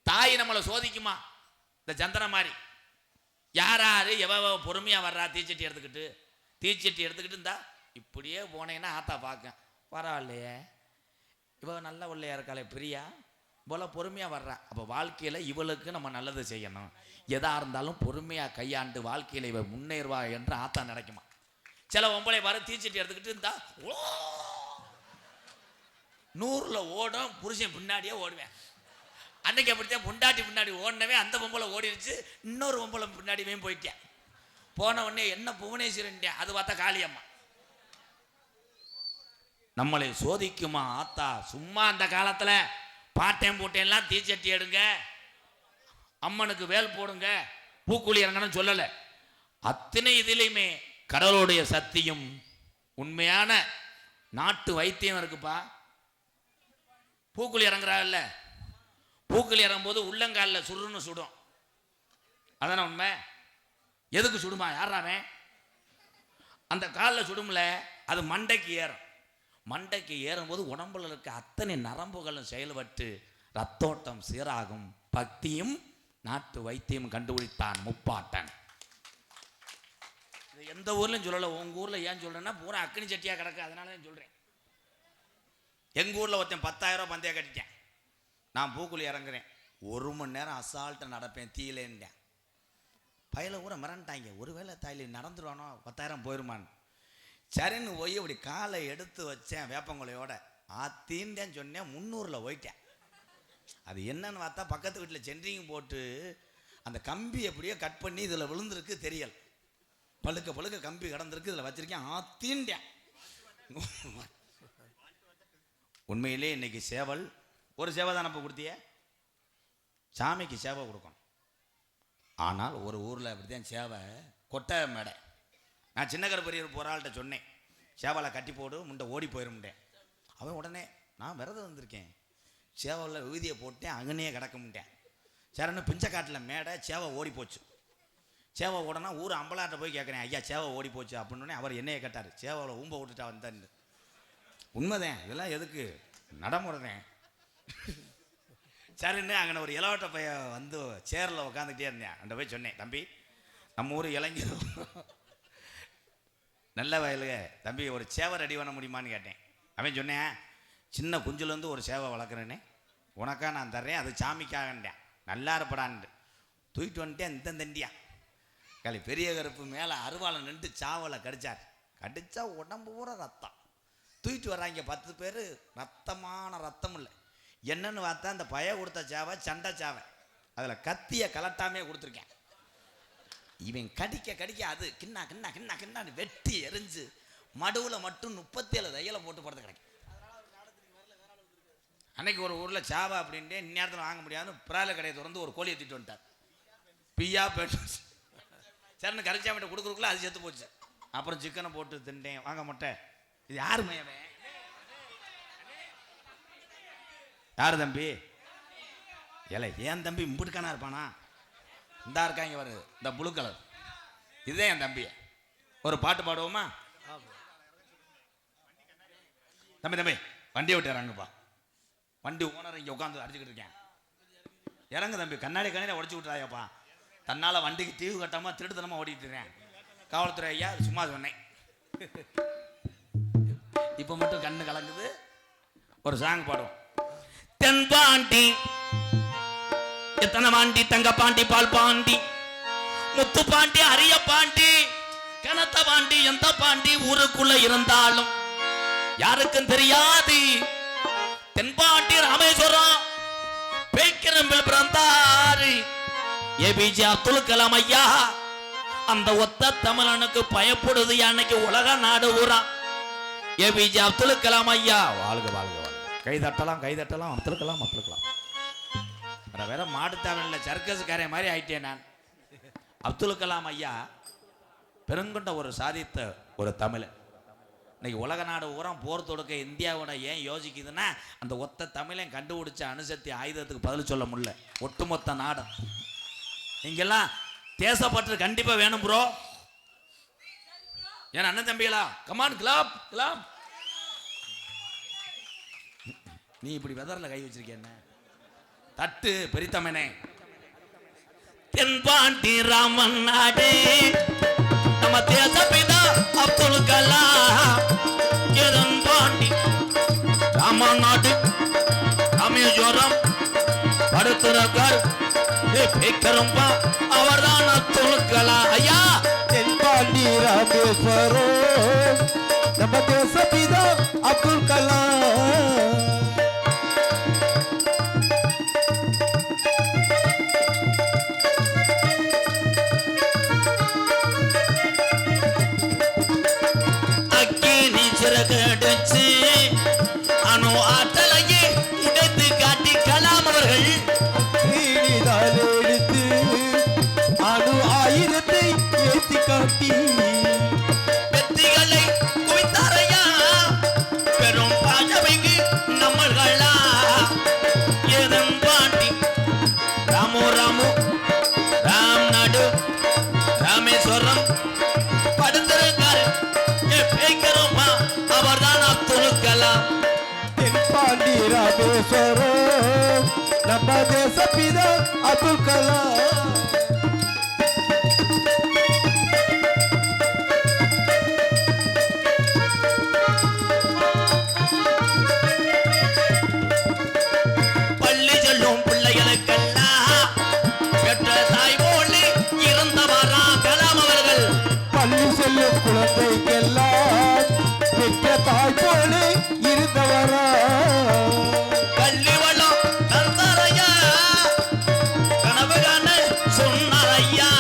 தாய் நம்மளை சோதிக்குமா? இந்த சந்திர மாதிரி யாராரு எவ பொறுமையா வர்றா தீச்சட்டி எடுத்துக்கிட்டு, தீச்சட்டி எடுத்துக்கிட்டு இருந்தா இப்படியே போனேன்னா ஆத்தா பார்க்க பரவாயில்லையே, இவ நல்ல உள்ளையா இருக்காளே பிரியா, போல பொறுமையா வர்றா. அப்போ வாழ்க்கையில இவளுக்கு நம்ம நல்லது செய்யணும், எதா இருந்தாலும் பொறுமையா கையாண்டு வாழ்க்கையில இவ முன்னேறுவா என்று ஆத்தா நினைக்குமா. சில ஒம்பளை பாரு தீச்சட்டி எடுத்துக்கிட்டு இருந்தா 100ல் ஓடும், புருஷன் பின்னாடியே ஓடுவேன். அன்னைக்கு அப்படித்தான் பொண்டாட்டி பின்னாடி ஓடினவே அந்த பொம்பளை ஓடிடுச்சு, இன்னொரு பொம்பளை பின்னாடியே போயிட்டேன். போன உடனே என்ன புவனேஸ்வரன், அது பார்த்தா காளியம்மா. நம்மளை சோதிக்குமா ஆத்தா? சும்மா அந்த காலத்துல பாட்டேன் போட்டேன்லாம் தீச்சட்டி எடுங்க, அம்மனுக்கு வேல் போடுங்க, பூக்குழி இறங்கன்னு சொல்லலை. அத்தனை இதிலையுமே கடவுளுடைய சக்தியும் உண்மையான நாட்டு வைத்தியம் இருக்குப்பா. பூக்குழி இறங்குறாங்கல்ல, பூக்குழி இறங்கும் போது உள்ளங்காலில் சுருன்னு சுடும், அதான உண்மை. எதுக்கு சுடுமா? யாராமே அந்த காலில் சுடும்ல, அது மண்டைக்கு ஏறும். மண்டைக்கு ஏறும்போது உடம்புல இருக்க அத்தனை நரம்புகளும் செயல்பட்டு ரத்தோட்டம் சீராகும். பக்தியும் நாட்டு வைத்தியம் கண்டுபிடித்தான் முப்பாட்டன். இது எந்த ஊர்லையும் சொல்லலை, உங்க ஊர்ல ஏன் சொல்றேன்னா பூரா அக்னி சட்டியா கிடக்கு, அதனால தான் சொல்றேன். எங்க ஊர்ல ஒருத்தன் 10,000 ரூபாய் பந்தயம் கட்டிட்டேன். நான் பூக்குழி இறங்குறேன், 1 மணி நேரம் அசால்ட்டை நடப்பேன், தீயிலேன்ட்டேன். பயில ஊரை மிரண்டாங்க, ஒருவேளை தாயில நடந்துருவானோ 10,000 போயிருமான்னு. சரின்னு போய் இப்படி காலை எடுத்து வச்சேன் வேப்பங்குலையோட, ஆத்தின்னு சொன்னேன், 300ல் போயிட்டேன். அது என்னன்னு பார்த்தா பக்கத்து வீட்டில் சென்ட்ரிங் போட்டு அந்த கம்பி எப்படியோ கட் பண்ணி இதில் விழுந்திருக்கு, தெரியல, பழுக்க பழுக்க கம்பி கிடந்திருக்கு, இதில் வச்சிருக்கேன், ஆத்தின்ட்டேன். உண்மையிலே இன்னைக்கு சேவல் ஒரு சேவை தான் நம்ம கொடுத்திய, சாமிக்கு சேவை கொடுக்கணும். ஆனால் ஒரு ஊரில் அப்படித்தான் சேவை கொட்டை மேடை. நான் சின்ன கருப்பரியர் போகிற ஆள்கிட்ட சொன்னேன், சேவலை கட்டி போடு முண்டை ஓடி போயிடும்ட்டேன். அவன் உடனே நான் விரதம் வந்திருக்கேன், சேவலில் விகுதியை போட்டேன், அங்கனையே கிடக்க முட்டேன். சரின்னு பிஞ்சக்காட்டில் மேடை, சேவை ஓடி போச்சு. சேவை ஓடனா ஊர் அம்பலாட்ட போய் கேட்குறேன், ஐயா சேவை ஓடி போச்சு அப்படின்னே அவர் என்னையே கேட்டார், சேவையில் ஊம்ப விட்டுட்டா வந்தேன்னு. உண்மைதான், இதெல்லாம் எதுக்கு நடைமுறைதான். சரின்னு அங்கே ஒரு இளவட்ட பையன் வந்து சேரில் உட்காந்துக்கிட்டே இருந்தேன். அங்கே போய் சொன்னேன், தம்பி நம்ம ஊர் இளைஞர் நல்ல வயலுங்க தம்பி, ஒரு சேவை ரெடி பண்ண முடியுமான்னு கேட்டேன். அவன் சொன்னேன், சின்ன குஞ்சுலேருந்து ஒரு சேவை வளர்க்குறேன்னு, உனக்கா நான் தர்றேன், அது சாமிக்காகண்டேன், நல்லா இருப்படான்ட்டு தூக்கிட்டு வந்துட்டேன். இந்த தண்டியா காலி பெரிய கருப்பு மேலே அருவாளை நின்று சாவலை கடிச்சார். கடிச்சா உடம்பு பூரா ரத்தம். தூக்கிட்டு வர்றாங்க 10 பேர். ரத்தமான ரத்தம் இல்லை. என்னன்னு பார்த்தா அந்த பய கொடுத்த சாவை சண்டை சாவை. அதில் கத்தியை கலட்டாமே கொடுத்துருக்கேன். இவன் கடிக்க கடிக்க அது கிண்ணா கிண்ணா கிண்ணா கிண்ணான்னு வெட்டி எரிஞ்சு மடுவில் மட்டும் 37 தையலை போட்டு படுத்து கிடக்கு. அன்னைக்கு ஒரு ஊரில் சாவா அப்படின்ட்டு இந்நேரத்தில் வாங்க முடியாதுன்னு பிரால கடையை திறந்து ஒரு கோழியை தூக்கிட்டு வந்துட்டார். பியா போயிட்டு சரின்னு கரைச்சாமிட்ட கொடுக்குறதுக்குள்ள அது செத்து போச்சு. அப்புறம் சிக்கனை போட்டு திண்டேன். வாங்க முட்டை. இது யாரு மையவே? யாரு தம்பி? ஏலை ஏன் தம்பி இம்புட்டுக்கானா இருப்பானா? இந்தா இருக்காங்க வருது இந்த ப்ளூ கலர். இதுதான் என் தம்பி. ஒரு பாட்டு பாடுவோமா? தம்பி தம்பி வண்டியை விட்டு இறங்குப்பா. வண்டி ஓனர் இங்கே உட்காந்து அடிச்சுக்கிட்டு இருக்கேன். இறங்கு தம்பி. கண்ணாடி உடச்சி விட்டுறாயப்பா. தன்னால் வண்டிக்கு தீவு கட்டாமல் திருட்டுத்தனமாக ஓடிட்டு இருக்கேன். காவல்துறை ஐயா சும்மா சொன்னேன். இப்போ மட்டும் கண்ணு கலங்குது. ஒரு சாங் பாடுவோம். தென்பாண்டி எத்தனை பாண்டி, தங்க பாண்டி, பால் பாண்டி, முத்து பாண்டி, அரிய பாண்டி, கனத்த பாண்டி, எந்த பாண்டி ஊருக்குள்ள இருந்தாலும் யாருக்கும் தெரியாது. தென்பாண்டி ராமேஸ்வரம் பேக்கிரம்பில் பிறந்தாரு ஏபிஜே அப்துல் கலாம் ஐயா. அந்த ஒத்த தமிழனுக்கு பயப்படுது அன்னைக்கு உலக நாடு ஊரா. ஏபிஜே அப்துல் கலாம் ஐயா வாழ்க வாழ்க வாழ்க. கை தட்டலாம் கை தட்டலாம். அப்துல் கலாம் அப்துல் கலாம். வேற மாடுத்தாவணில் சர்க்கஸுக்காரே மாதிரி ஆயிட்டேன் நான். அப்துல் கலாம் ஐயா பெருங்கொண்ட ஒரு சாதித்த ஒரு தமிழ். இன்னைக்கு உலக நாடு ஊரா போர் தொடுக்க இந்தியாவோட ஏன் யோசிக்குதுன்னா அந்த ஒத்த தமிழையும் கண்டுபிடிச்ச அணுசக்தி ஆயுதத்துக்கு பதில் சொல்ல முடியல ஒட்டுமொத்த நாடு. நீங்கெல்லாம் தேசப்பற்று கண்டிப்பா வேணும் ப்ரோ. ஏன் அண்ணன் தம்பிகளா? Come on clap clap. நீ இப்படி வெதர்ல கை வச்சிருக்க என்ன? தட்டு பெரித்தமனே. தென்பாண்டி ராமன் நாடு நம்ம தேசப்பிதா அப்துல் கலாம். தென்பாண்டி ராமன் நாடு ராமேஸ்வரம் படுத்துறக்கார் பேக்கரம்பா அவர்தான் அப்துல் கலாம் ஐயா. தென்பாண்டி ராமேஸ்வரம் நம்ம தேசப்பிதா அப்துல் கலாம். சிறகடிச்சு அணு ஆற்றலையே உடைத்து காட்டி கலாம் அவர்கள் எடுத்து அணு ஆயுதத்தை ஏற்றி காட்டி வெற்றிகளை குவித்தாரையா. பெரும் பாஜவைக்கு நம்மள்களா. ஏதன் பாண்டி ராமு ராமு ராம் நாடு ராமேஸ்வரம் படுத்திருக்காரு பேக்கரமா அவர்தான் அப்துல் கலாம். தென்பாண்டி ராமேஸ்வரம் நம்ம தேசப்பிதா அப்துல் கலாம். பள்ளி செல்லும் பிள்ளைகளுக்கெல்லாம் பெற்ற தாய் போலி இருந்தவரா கலாம் அவர்கள். பள்ளி செல்லும் குழந்தைக்கெல்லாம் பெற்ற தாய் போல இருந்தவரா. கல்வி வளம் தந்தாரையா கனவு காண சொன்னாரையா.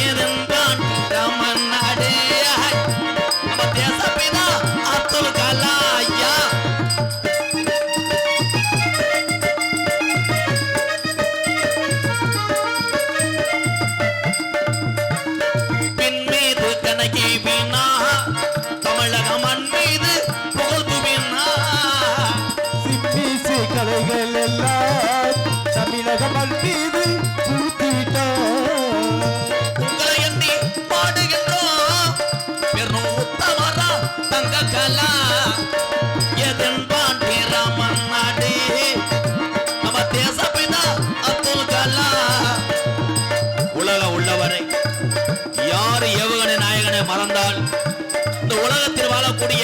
எதன்பான் ராமன் நாடு நம்ம தேசப்பிதா அப்துல் கலாம் ஐயா. பின் மீது கணக்கி வீணா தமிழக மண் மீது புகழ்ந்து வீணா. சிம்மீசு கலைகள் எல்லாம் தமிழக மண் மீது பூத்திவிட்டார். உங்களை எண்ணி பாடுகின்றோம் பெரும் உத்தமரா தங்க கலா. எதன் பாண்டி ராமன் நாடு நம்ம தேசப்பிதா அப்துல் கலாம். உலகம் உள்ளவரை யார் ஏவுகணை நாயகனை மறந்தால் இந்த உலகத்தில் வாழக்கூடிய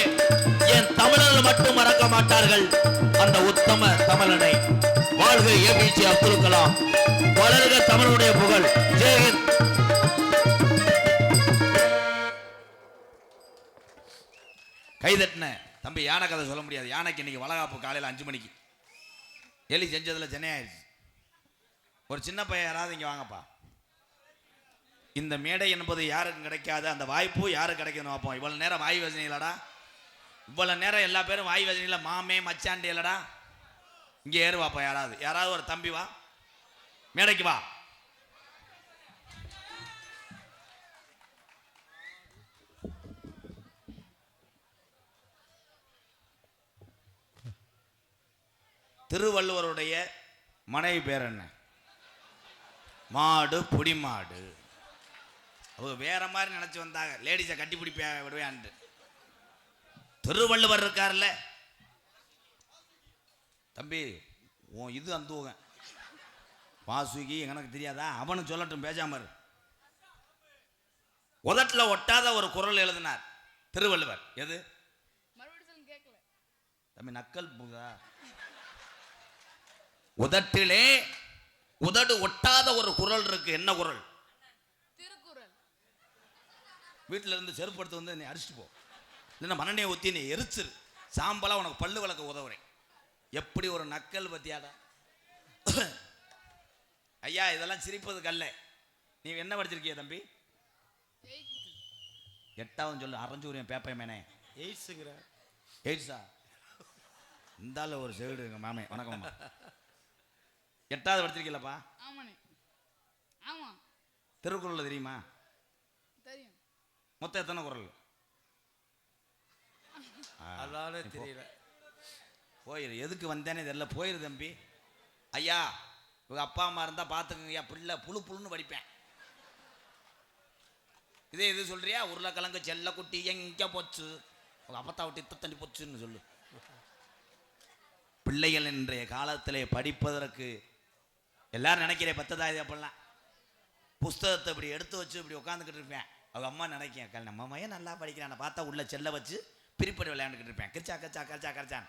என் தமிழர்கள் மட்டும் மறக்க மாட்டார்கள் அந்த உத்தம தமிழனை. வாழ்க ஏபிஜே அப்துல் கலாம். வளர்க தமிழுடைய புகழ். ஜெயஹிந்த். கைதட்டின தம்பி யானை கதை சொல்ல முடியாது. யானைக்கு இன்னைக்கு வளகாப்பு காலையில் 5 மணிக்கு. எலி செஞ்சதில் சென்னை ஆயிடுச்சு. ஒரு சின்ன பையன் யாராவது இங்கே வாங்கப்பா. இந்த மேடை என்பது யாருக்கும் கிடைக்காது, அந்த வாய்ப்பு யாருக்கு கிடைக்குதுன்னு பார்ப்போம். இவ்வளோ நேரம் வாய் வசனி இல்லடா, இவ்வளோ நேரம் எல்லா பேரும் வாய் வசனியில் மாமே மச்சாண்டி இல்லடா. இங்கே ஏறு வாப்பா. யாராவது ஒரு தம்பி வா, மேடைக்கு வா. திருவள்ளுவருடைய மனைவி பேர் என்ன? மாடு, புடிமாடு. அவங்க வேற மாதிரி நினைச்சு வந்தாங்க, லேடிஸை கட்டி பிடிப்ப விடுவேன்ட்டு. திருவள்ளுவர் இருக்கார்ல தம்பி, உன் இது அந்துவங்க வாசுகி எனக்கு தெரியாதா? அவனு சொல்லட்டும், பேசாம இரு. உதட்டில் ஒட்டாத ஒரு குறள் எழுதினார் திருவள்ளுவர். எது தம்பி? நக்கல் புகா. உதட்டிலே உதடு ஒட்டாத ஒரு குறள் இருக்கு. என்ன குறள்? திருக்குறள். வீட்டில இருந்து செருப்பு எடுத்து வந்து நீ அடிச்சுட்டு போ, இல்லைன்னா மண்ணெண்ணெயை ஊற்றி நீ எரிச்சிரு, சாம்பலா உனக்கு பல்லு விளக்க உதவுறேன். எப்படி ஒரு நக்கல் பத்தியாடா ஐயா. இதெல்லாம் சிரிப்பதுக்கு அல்ல. நீ என்ன படிச்சிருக்கிய தம்பி? 8வது சொல்லு. அரைஞ்சூரியன் பேப்பை மேனே 8ஸா? இந்தால ஒரு செவிடு எங்க மாமே. வணக்கம். 8வது படிச்சிருக்கீங்களப்பா? ஆமாண்ணே. ஆமா. திருக்குறள் தெரியுமா? தெரியும். மொத்தம் எத்தனை குறள்? அதானே தெரியல. போயிரு. எதுக்கு வந்தேனே தெரியல. போயிரு தம்பி. ஐயா இவங்க அப்பா அம்மா இருந்தால் பார்த்துக்குங்க. ஐயா பிள்ளை புழு புழுன்னு படிப்பேன். இதே இது சொல்றியா? உருளைக்கிழங்கு செல்ல குட்டி எங்கே போச்சு, உங்க அப்பத்தா விட்டு இத்த தண்ணி போச்சுன்னு சொல்லு. பிள்ளைகள் இன்றைய காலத்திலே படிப்பதற்கு எல்லாரும் நினைக்கிறேன் 10வது அப்படிலாம் புஸ்தகத்தை இப்படி எடுத்து வச்சு இப்படி உட்காந்துக்கிட்டு இருப்பேன். அவங்க அம்மா நினைக்கேன், நம்ம மையம் நல்லா படிக்கிறான், பார்த்தா உள்ள செல்ல வச்சு பிரிப்படி விளையாண்டுக்கிட்டு இருப்பேன். கிரிச்சா கச்சா கச்சா கரைச்சான்.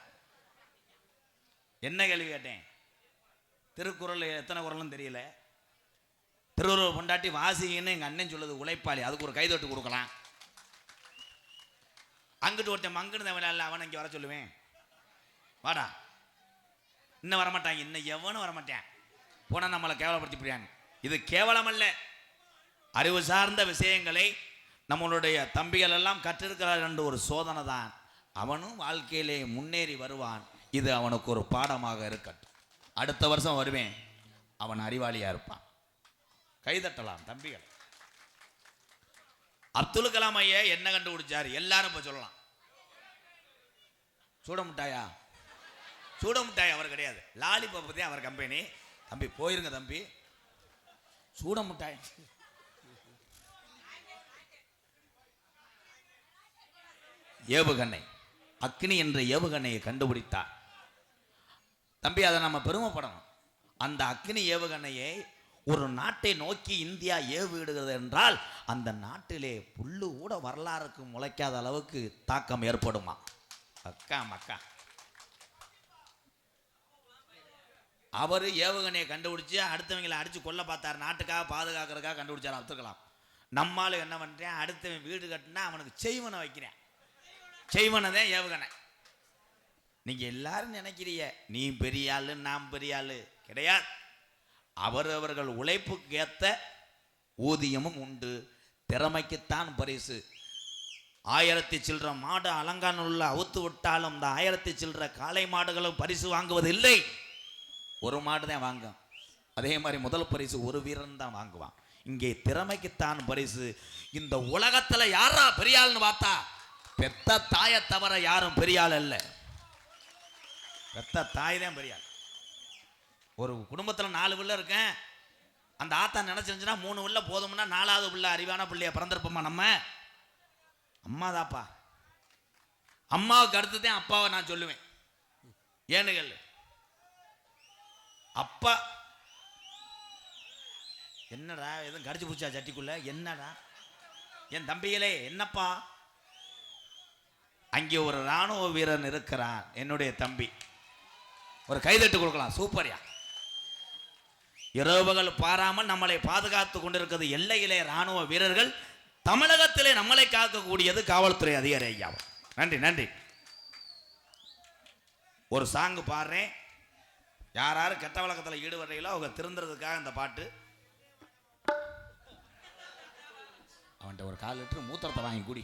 என்ன கேள்வி கேட்டேன்? திருக்குறள் எத்தனை குறள்னு தெரியல. திருவள்ளுவர் பொண்டாட்டி வாசிங்கன்னு எங்கள் அண்ணன் சொல்லுது, உழைப்பாளி. அதுக்கு ஒரு கைதொட்டு கொடுக்கலாம். அங்கிட்டு ஒருத்தன் மங்குன்னு விளையாடல, அவனை இங்கே வர சொல்லுவேன். வாடா. இன்னும் வரமாட்டாங்க, இன்னும் எவனும் வரமாட்டேன். போனால் நம்மளை கேவலப்படுத்தி போயாங்க. இது கேவலம் அல்ல. அறிவு சார்ந்த விஷயங்களை நம்மளுடைய தம்பிகள் எல்லாம் கற்றிருக்கிறார் என்று ஒரு சோதனை தான். அவனும் வாழ்க்கையிலே முன்னேறி வருவான். இது அவனுக்கு ஒரு பாடமாக இருக்கட்டும். அடுத்த வருஷம் வருவேன், அவன் அறிவாளியா இருப்பான். கைதட்டலாம் தம்பிகள். அப்துல் கலாம் ஐயா என்ன கண்டுபிடிச்சாரு? எல்லாரும் இப்ப சொல்லலாம். சூட முட்டாயா? சூட முட்டாய் அவர் கிடையாது, லாலிபாப் பத்தி அவர் கம்பெனி. தம்பி போயிருங்க தம்பி. சூட முட்டாய் ஏவுகணை, அக்னி என்ற ஏவுகணையை கண்டுபிடித்தார் தம்பி. அதை நம்ம பெருமைப்படணும். அந்த அக்னி ஏவுகணையை ஒரு நாட்டை நோக்கி இந்தியா ஏவிடுகிறது என்றால் அந்த நாட்டிலே புல்லு கூட வரலாறுக்கு முளைக்காத அளவுக்கு தாக்கம் ஏற்படுமா? அக்கா மக்கா. அவர் ஏவுகணையை கண்டுபிடிச்சு அடுத்தவங்களை அடிச்சு கொல்ல பார்த்தார். நாட்டுக்காக பாதுகாக்கிறதுக்காக கண்டுபிடிச்சார் அப்துல் கலாம். நம்மால் என்ன பண்றேன்? அடுத்தவன் வீடு கட்டினா அவனுக்கு செய்வனை வைக்கிறேன். செய்வனை தான் ஏவுகணை. நீங்க எல்லாரும் நினைக்கிறீங்க நீ பெரிய ஆளு நாம் பெரிய ஆளு. கிடையாது. அவரவர்கள் உழைப்புக்கு ஏத்த ஊதியமும் உண்டு, திறமைக்குத்தான் பரிசு. 1000 சில்லற மாடு அலங்காநூல்ல அவுத்து விட்டாலும் இந்த 1000 சில்லற காளை மாடுகளும் பரிசு வாங்குவது இல்லை. ஒரு மாடு தான் வாங்கும். அதே மாதிரி முதல் பரிசு ஒரு வீரன் தான் வாங்குவான். இங்கே திறமைக்குத்தான் பரிசு. இந்த உலகத்துல யாரா பெரியாள்னு பார்த்தா பெத்த தாயை தவிர யாரும் பெரியாள் அல்ல. பெத்த தாய் தான் பெரியாள். ஒரு குடும்பத்தில் 4 பிள்ளை இருக்கேன். அந்த ஆத்தா நினைச்சிருந்துச்சுன்னா 3 பிள்ளை போதும்னா 4வது பிள்ளை அறிவான பிள்ளைய பிறந்திருப்போமா? நம்ம அம்மாதாப்பா. அம்மாவுக்கு அடுத்துதான் அப்பாவை நான் சொல்லுவேன். ஏனுகள் அப்பா என்னடா எதுவும் கடிச்சு பிடிச்சா சட்டிக்குள்ள? என்னடா என் தம்பிகளே என்னப்பா? அங்கே ஒரு ராணுவ வீரன் இருக்கிறான், என்னுடைய தம்பி. ஒரு கைதட்டு கொடுக்கலாம். சூப்பர்யா. இரவுகள் பாராமல் நம்மளை பாதுகாத்து கொண்டிருக்கிறது எல்லையிலே ராணுவ வீரர்கள். தமிழகத்திலே நம்மளை காக்கக்கூடியது காவல்துறை அதிகாரி ஐயா. நன்றி நன்றி. ஒரு சாங்கு பாடுறேன், யார் யார் கெட்ட வழக்கத்தில் ஈடுபடுறீங்களோ அவங்க திருந்துறதுக்காக இந்த பாட்டு. அவன்கிட்ட ஒரு 4 லிட்டர் மூத்திரத்தை வாங்கி குடி.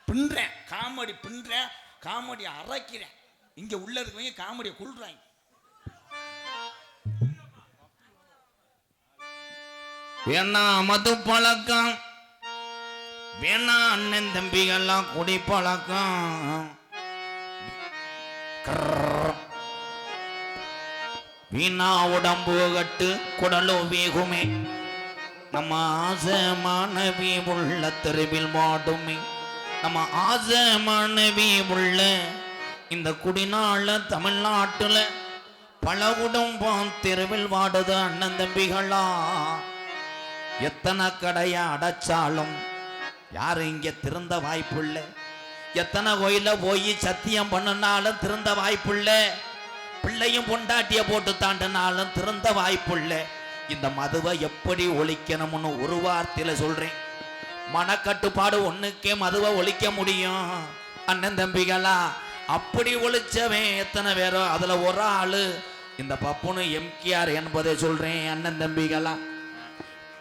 பின்றேன் காமெடி அரைக்கிறேன். இங்க உள்ள இருக்கவங்க காமெடியை கொள்றாங்க. வேணா மது பழக்கம், வேணா அண்ணன் தம்பிகள்லாம் குடி பழக்கம், வீணா உடம்பு கட்டு குடலோ வேகுமே, நம்ம ஆசை மாணவி உள்ள தெருவில் வாடுமே, நம்ம ஆசை மாணவி உள்ள இந்த குடிநாள தமிழ்நாட்டுல பல குடும்பம் தெருவில் வாடுது அண்ணன் தம்பிகளா. எத்தனை கடையை அடைச்சாலும் யாரும் இங்க திருந்த வாய்ப்புள்ள, எத்தனை கோயில போய் சத்தியம் பண்ணினாலும் திருந்த வாய்ப்புள்ள, பிள்ளையும் பொண்டாட்டிய போட்டு தாண்டினாலும் திருந்த வாய்ப்புள்ள. இந்த மதுவை எப்படி ஒழிக்கணும்னு ஒரு வார்த்தையில சொல்றேன். மனக்கட்டுப்பாடு ஒண்ணுக்கே மதுவை ஒழிக்க முடியும் அண்ணன் தம்பிகளா. அப்படி ஒழிச்சவன் எத்தனை பேரோ அதுல ஒரு ஆளு இந்த பப்புனு எம்கேஆர் என்பதை சொல்றேன் அண்ணன் தம்பிகளா.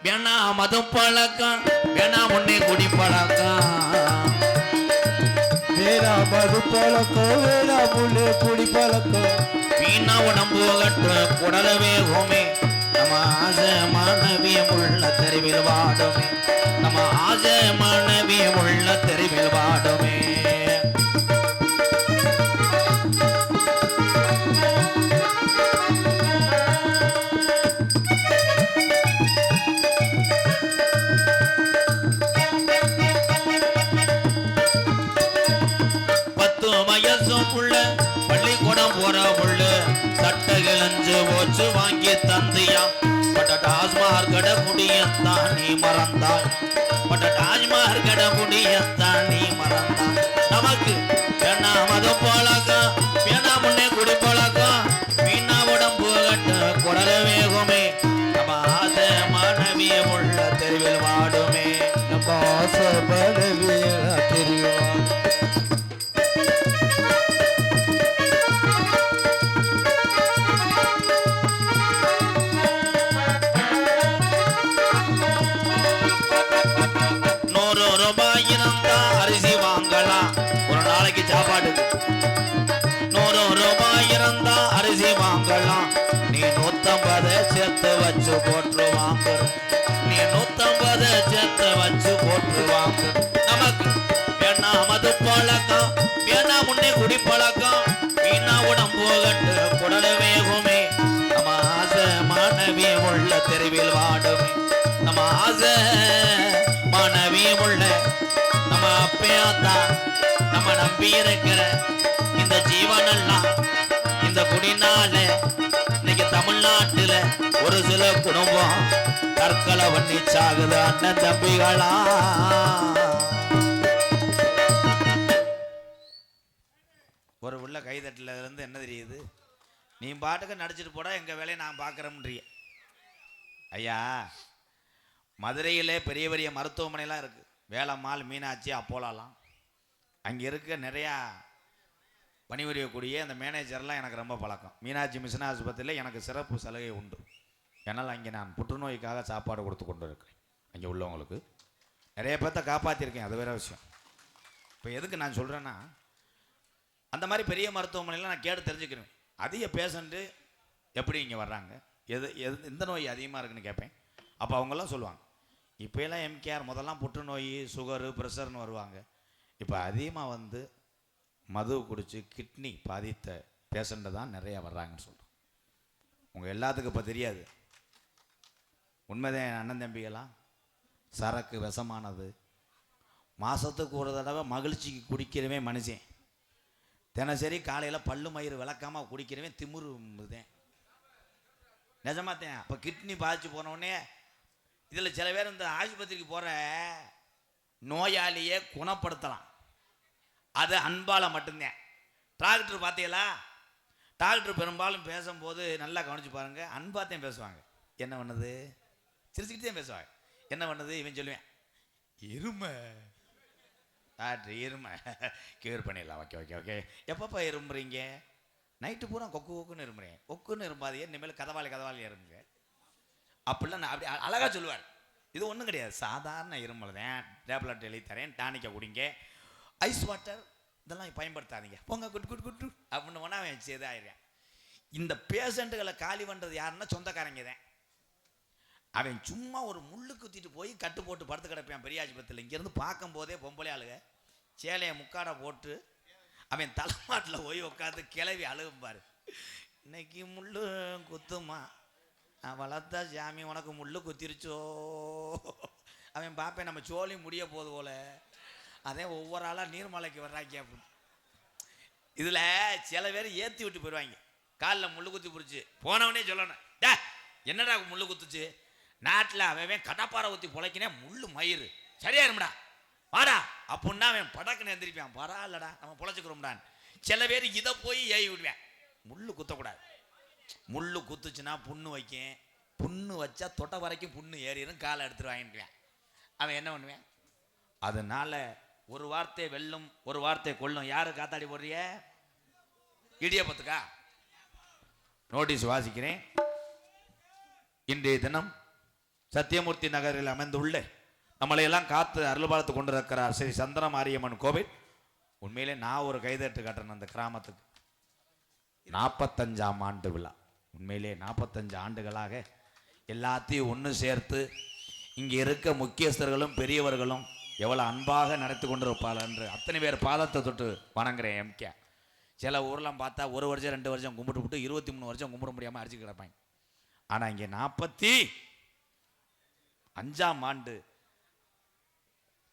வேணா மது பழக்கம், வேணா முன்னே குடி பழக்கம், வேணா மது பழக்கம், வேணா முன்னே குடி பழக்கம், வீணா உடம்பு கட்டு குடலவே ஹோமே, நம்ம ஆசை மாணவியம் உள்ள தெருவில் வாடுமே, நம்ம ஆசை மாணவியம் உள்ள தெருவில் வாடுமே. பள்ளிக்கூடம் போற புள்ள சட்டை கிழஞ்சு போச்சு வாங்கி தந்தியா, பட்ட டாஸ்மார் கடை முடியத்தான் நீ மறந்தாய், பட்ட டாஸ்மார் கடை முடியத்தான் நீ மறந்தாய். நமக்கு வேணா மது பழக்கம், வேணா முன்னே குடி பழக்கம், வீணா உடம்பு கட்டு குடல வேகுமே, நம்ம ஆசை மாணவிய உள்ள தெருவில் வாடுமே, நம்ம ஆசை மாணவிய தெரியும். அரிசி வாங்கலாம் ஒரு நாளைக்கு சாப்பாட்டுக்கு, 100 ரூபாய் இருந்தா அரிசி வாங்கலாம், நீ 150 சேர்த்து வச்சு போட்டு வாங்க, நீ 150 சேர்த்து வச்சு போட்டு வாங்க. நமக்கு வேணா மது பழக்கம், வேணா முன்னே குடி பழக்கம், வீணா உடம்பு கட்டு குடல வேகுமே, நம்ம ஆசை மாணவி உள்ள தெருவில் வாடுமே, நம்ம ஆசை மாணவி உள்ள நம்ம அப்பையாத்தா நம்ம நம்பி இருக்கிற இந்த ஜீவனெல்லாம் இந்த குடினால இன்னைக்கு தமிழ்நாட்டுல ஒரு சில குடும்பம் தற்கொலை பண்ணி சாகுது அண்ணன் தம்பிகளா. ஒரு உள்ள கைதட்டில இருந்து என்ன தெரியுது, நீ பாட்டுக்கு நடிச்சிட்டு போடா எங்க வேலையை நான் பார்க்குறேன்றிய. ஐயா, மதுரையிலே பெரிய பெரிய மருத்துவமனைலாம் இருக்கு, வேலம்மாள், மீனாட்சி, அப்போலாலாம். அங்கே இருக்க நிறையா பணிபுரியக்கூடிய அந்த மேனேஜர்லாம் எனக்கு ரொம்ப பழக்கம். மீனாட்சி மிஷன் ஆஸ்பத்திரியில் எனக்கு சிறப்பு சலுகை உண்டு. ஏன்னால் அங்கே நான் புற்றுநோய்க்காக சாப்பாடு கொடுத்து கொண்டு இருக்கிறேன். அங்கே உள்ளவங்களுக்கு நிறைய பேர்த்த காப்பாற்றிருக்கேன், அது வேறு விஷயம். இப்போ எதுக்கு நான் சொல்கிறேன்னா, அந்த மாதிரி பெரிய மருத்துவமனையில் நான் கேட்டு தெரிஞ்சுக்கிறேன் அதிக பேஷண்ட்டு எப்படி இங்கே வர்றாங்க, எந்த நோய் அதிகமாக இருக்குன்னு கேட்பேன். அப்போ அவங்கெல்லாம் சொல்லுவாங்க, இப்போயெல்லாம் எம்கேஆர் முதல்லாம் புற்றுநோய், சுகரு, ப்ரெஷர்னு வருவாங்க, இப்போ அதிகமாக வந்து மது குடித்து கிட்னி பாதித்த பேஷண்ட்டு தான் நிறையா வர்றாங்கன்னு சொல்கிறோம். உங்கள் எல்லாத்துக்கும் இப்போ தெரியாது, உண்மைதான் அண்ணன் தம்பிகளாம். சரக்கு விஷமானது. மாதத்துக்கு ஒரு தடவை மகிழ்ச்சிக்கு குடிக்கிறவே மனுஷன், தினசரி காலையில் பல்லு மயிறு விளக்காமல் குடிக்கிறவே திமுருதேன், நிஜமாத்தேன். அப்போ கிட்னி பாதிச்சு போனோடனே இதில் சில பேர் இந்த ஆஸ்பத்திரிக்கு போகிற நோயாளியை குணப்படுத்தலாம், அது அன்பால் மட்டும்தான். டாக்டர் பார்த்தீங்களா, டாக்டர் பெரும்பாலும் பேசும்போது நல்லா கவனிச்சு பாருங்கள், அன்பாத்தையும் பேசுவாங்க. என்ன பண்ணுது, சிரிச்சுக்கிட்டே பேசுவாங்க. என்ன பண்ணுது, இவன் சொல்லுவேன், எருமை டாக்டர் இருமை கியூர் பண்ணிடலாம். Okay okay okay. எப்பப்போ இரும்புறீங்க? நைட்டு பூரா கொக்கு கொக்குன்னு இரும்புறேன். கொக்குன்னு இரும்பாதையே இனிமேல் கதவாளி இருமுங்க அப்படிலாம் நான் அப்படி அழகாக சொல்லுவார். இது ஒன்றும் கிடையாது, சாதாரண இருமல் தான். டேப்லெட் எழுதி தரேன், டானிக்கை குடிங்க, ஐஸ் வாட்டர் இதெல்லாம் பயன்படுத்தாதீங்க, போங்க குட் குட் குட் அப்படின்னு ஒன்றா அவன் செய்தாயிடுறேன். இந்த பேஷண்ட்டுகளை காலி பண்ணுறது யாருன்னா சொந்தக்காரங்க தான். அவன் சும்மா ஒரு முள்ளு குத்திட்டு போய் கட்டு போட்டு படுத்து கிடப்பான் பெரியாஸ்பத்திரியில். இங்கேருந்து பார்க்கும்போதே பொம்பளை ஆளுக சேலையை முக்காடை போட்டு அவன் தலைமாட்டில் போய் உட்காந்து கிளவி அழுகும்பார். இன்னைக்கு முள்ளு குத்துமா, நான் வளர்த்தா சாமி உனக்கு முள்ளு குத்திருச்சோ. அவன் பார்ப்பேன் நம்ம சோழி முடிய போது போல. அதே ஒவ்வொரு ஆளாக நீர்மலைக்கு வர்றாங்க அப்படின்னு. இதில் சில பேர் ஏற்றி விட்டு போயிடுவாங்க. காலில் முள்ளு குத்தி பிடிச்சி போனவனே சொல்லணும், டே என்னடா முள்ளு குத்துச்சு? நாட்டில் அவன் கடப்பாறை ஊற்றி பொழைக்கினே முள்ளு மயிறு சரியாயிரும்டா வாடா அப்படின்னா அவன் படக்குன்னு எந்திரிப்பான். பரவாயில்லடா நம்ம பொழைச்சிக்கிறோம்டான். சில பேர் இதை போய் ஏறி விடுவேன். முள்ளு குத்தக்கூடாது, முள்ளு குத்துச்சுன்னா புண்ணு வைக்கும், புண்ணு வச்சா தொட்டை வரைக்கும் புண்ணு ஏறிடும், காலை எடுத்துட்டு வாங்கிடுவேன். அவன் என்ன பண்ணுவேன்? அதனால ஒரு வார்த்தை வெல்லும் ஒரு வார்த்தை கொல்லும். யாரு காத்தாடி போடுறிய? இடியப்பத்துக்கா? நோட்டீஸ் வாசிக்கிறேன். இன்றைய தினம் சத்தியமூர்த்தி நகரில் அமைந்துள்ள நம்மளையெல்லாம் காத்து அருள்பாலத்து கொண்டிருக்கிறார் ஸ்ரீ சந்திர மாரியம்மன் கோவில். உண்மையிலே நான் ஒரு கைதட்டு காட்டுறேன் அந்த கிராமத்துக்கு. 45ஆம் ஆண்டு விழா. உண்மையிலே 45 ஆண்டுகளாக எல்லாத்தையும் ஒன்று சேர்த்து இங்கே இருக்க முக்கியஸ்தர்களும் பெரியவர்களும் எவ்வளோ அன்பாக நடத்தி கொண்டிருப்பாள் என்று அத்தனை பேர் பாதத்தை தொட்டு வணங்குறேன். எம்கே சில ஊர்லாம் பார்த்தா 1 வருஷம் 2 வருஷம் கும்பிட்டு விட்டு 23 வருஷம் கும்பிட முடியாமல் அடிச்சு கிடப்பாங்க. ஆனால் இங்கே 45ஆம் ஆண்டு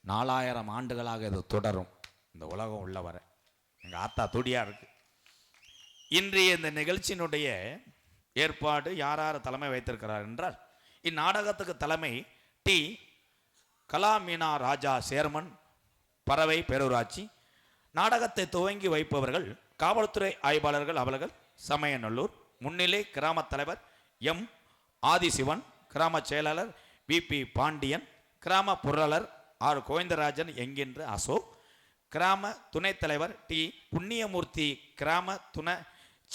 4000 ஆண்டுகளாக இது தொடரும். இந்த உலகம் உள்ள வர எங்கள் ஆத்தா துடியாக இருக்கு. இன்றைய இந்த நிகழ்ச்சியினுடைய ஏற்பாடு யார் தலைமை வைத்திருக்கிறார் என்றால், இந்நாடகத்துக்கு தலைமை டி கலாமீனா ராஜா சேர்மன், பறவை பேரூராட்சி. நாடகத்தை துவங்கி வைப்பவர்கள் காவல்துறை ஆய்வாளர்கள் அவர்கள் சமயநல்லூர். முன்னிலை கிராம தலைவர் எம் ஆதிசிவன், கிராம செயலாளர் விபி பாண்டியன், கிராம பொருளாளர் ஆர் கோவிந்தராஜன் என்கின்ற அசோக், கிராம துணைத் தலைவர் டி புண்ணியமூர்த்தி, கிராம துணை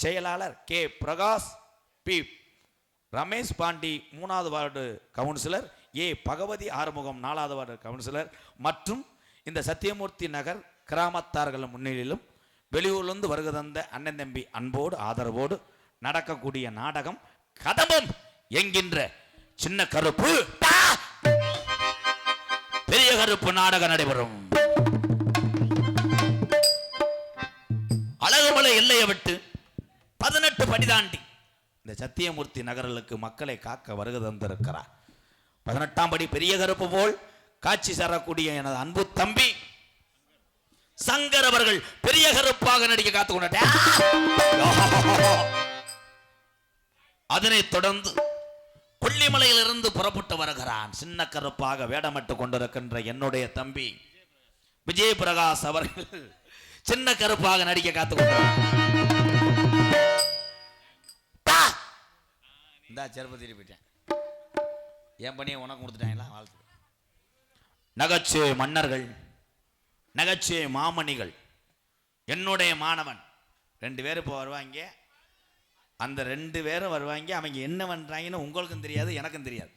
செயலாளர் கே பிரகாஷ், பி ரமேஷ் பாண்டி 3வது வார்டு கவுன்சிலர், ஏ பகவதி ஆறுமுகம் 4வது வார்டு கவுன்சிலர் மற்றும் இந்த சத்தியமூர்த்தி நகர் கிராமத்தார்கள் முன்னிலையிலும் வெளியூர்லேருந்து வருகை தந்த அண்ணன் தம்பி அன்போடு ஆதரவோடு நடக்கக்கூடிய நாடகம் கதம்பம் என்கின்ற சின்ன கருப்பு பெரிய கருப்பு நாடகம் நடைபெறும். அழகுமலை எல்லையை விட்டு 18 படி தாண்டி இந்த சத்தியமூர்த்தி நகர்களுக்கு மக்களை காக்க வருகை தந்திருக்கிறார். 18ஆம் படி பெரிய கருப்பு போல் காட்சி தரக்கூடிய எனது அன்பு தம்பி சங்கர் அவர்கள் பெரிய கருப்பாக நடிக்க காத்துக் கொண்டார். அதனைத் தொடர்ந்து கொல்லிமலையிலிருந்து புறப்பட்டு வருகிறான் சின்ன கருப்பாக வேடமிட்டு கொண்டிருக்கின்ற என்னுடைய தம்பி விஜய் பிரகாஷ் அவர்கள் சின்ன கருப்பாக நடிக்க காத்துக் கொண்டார். இந்த செருப்பு திருப்பிட்டேன், என் பணியை உனக்கு கொடுத்துட்டாங்களா? வாழ்த்து. நகைச்சுவை மன்னர்கள், நகைச்சுவை மாமணிகள், என்னுடைய மாணவன் 2 பேர் இப்போ வருவாங்க. அந்த 2 பேரும் வருவாங்க. அவங்க என்ன பண்ணுறாங்கன்னு உங்களுக்கும் தெரியாது, எனக்கும் தெரியாது.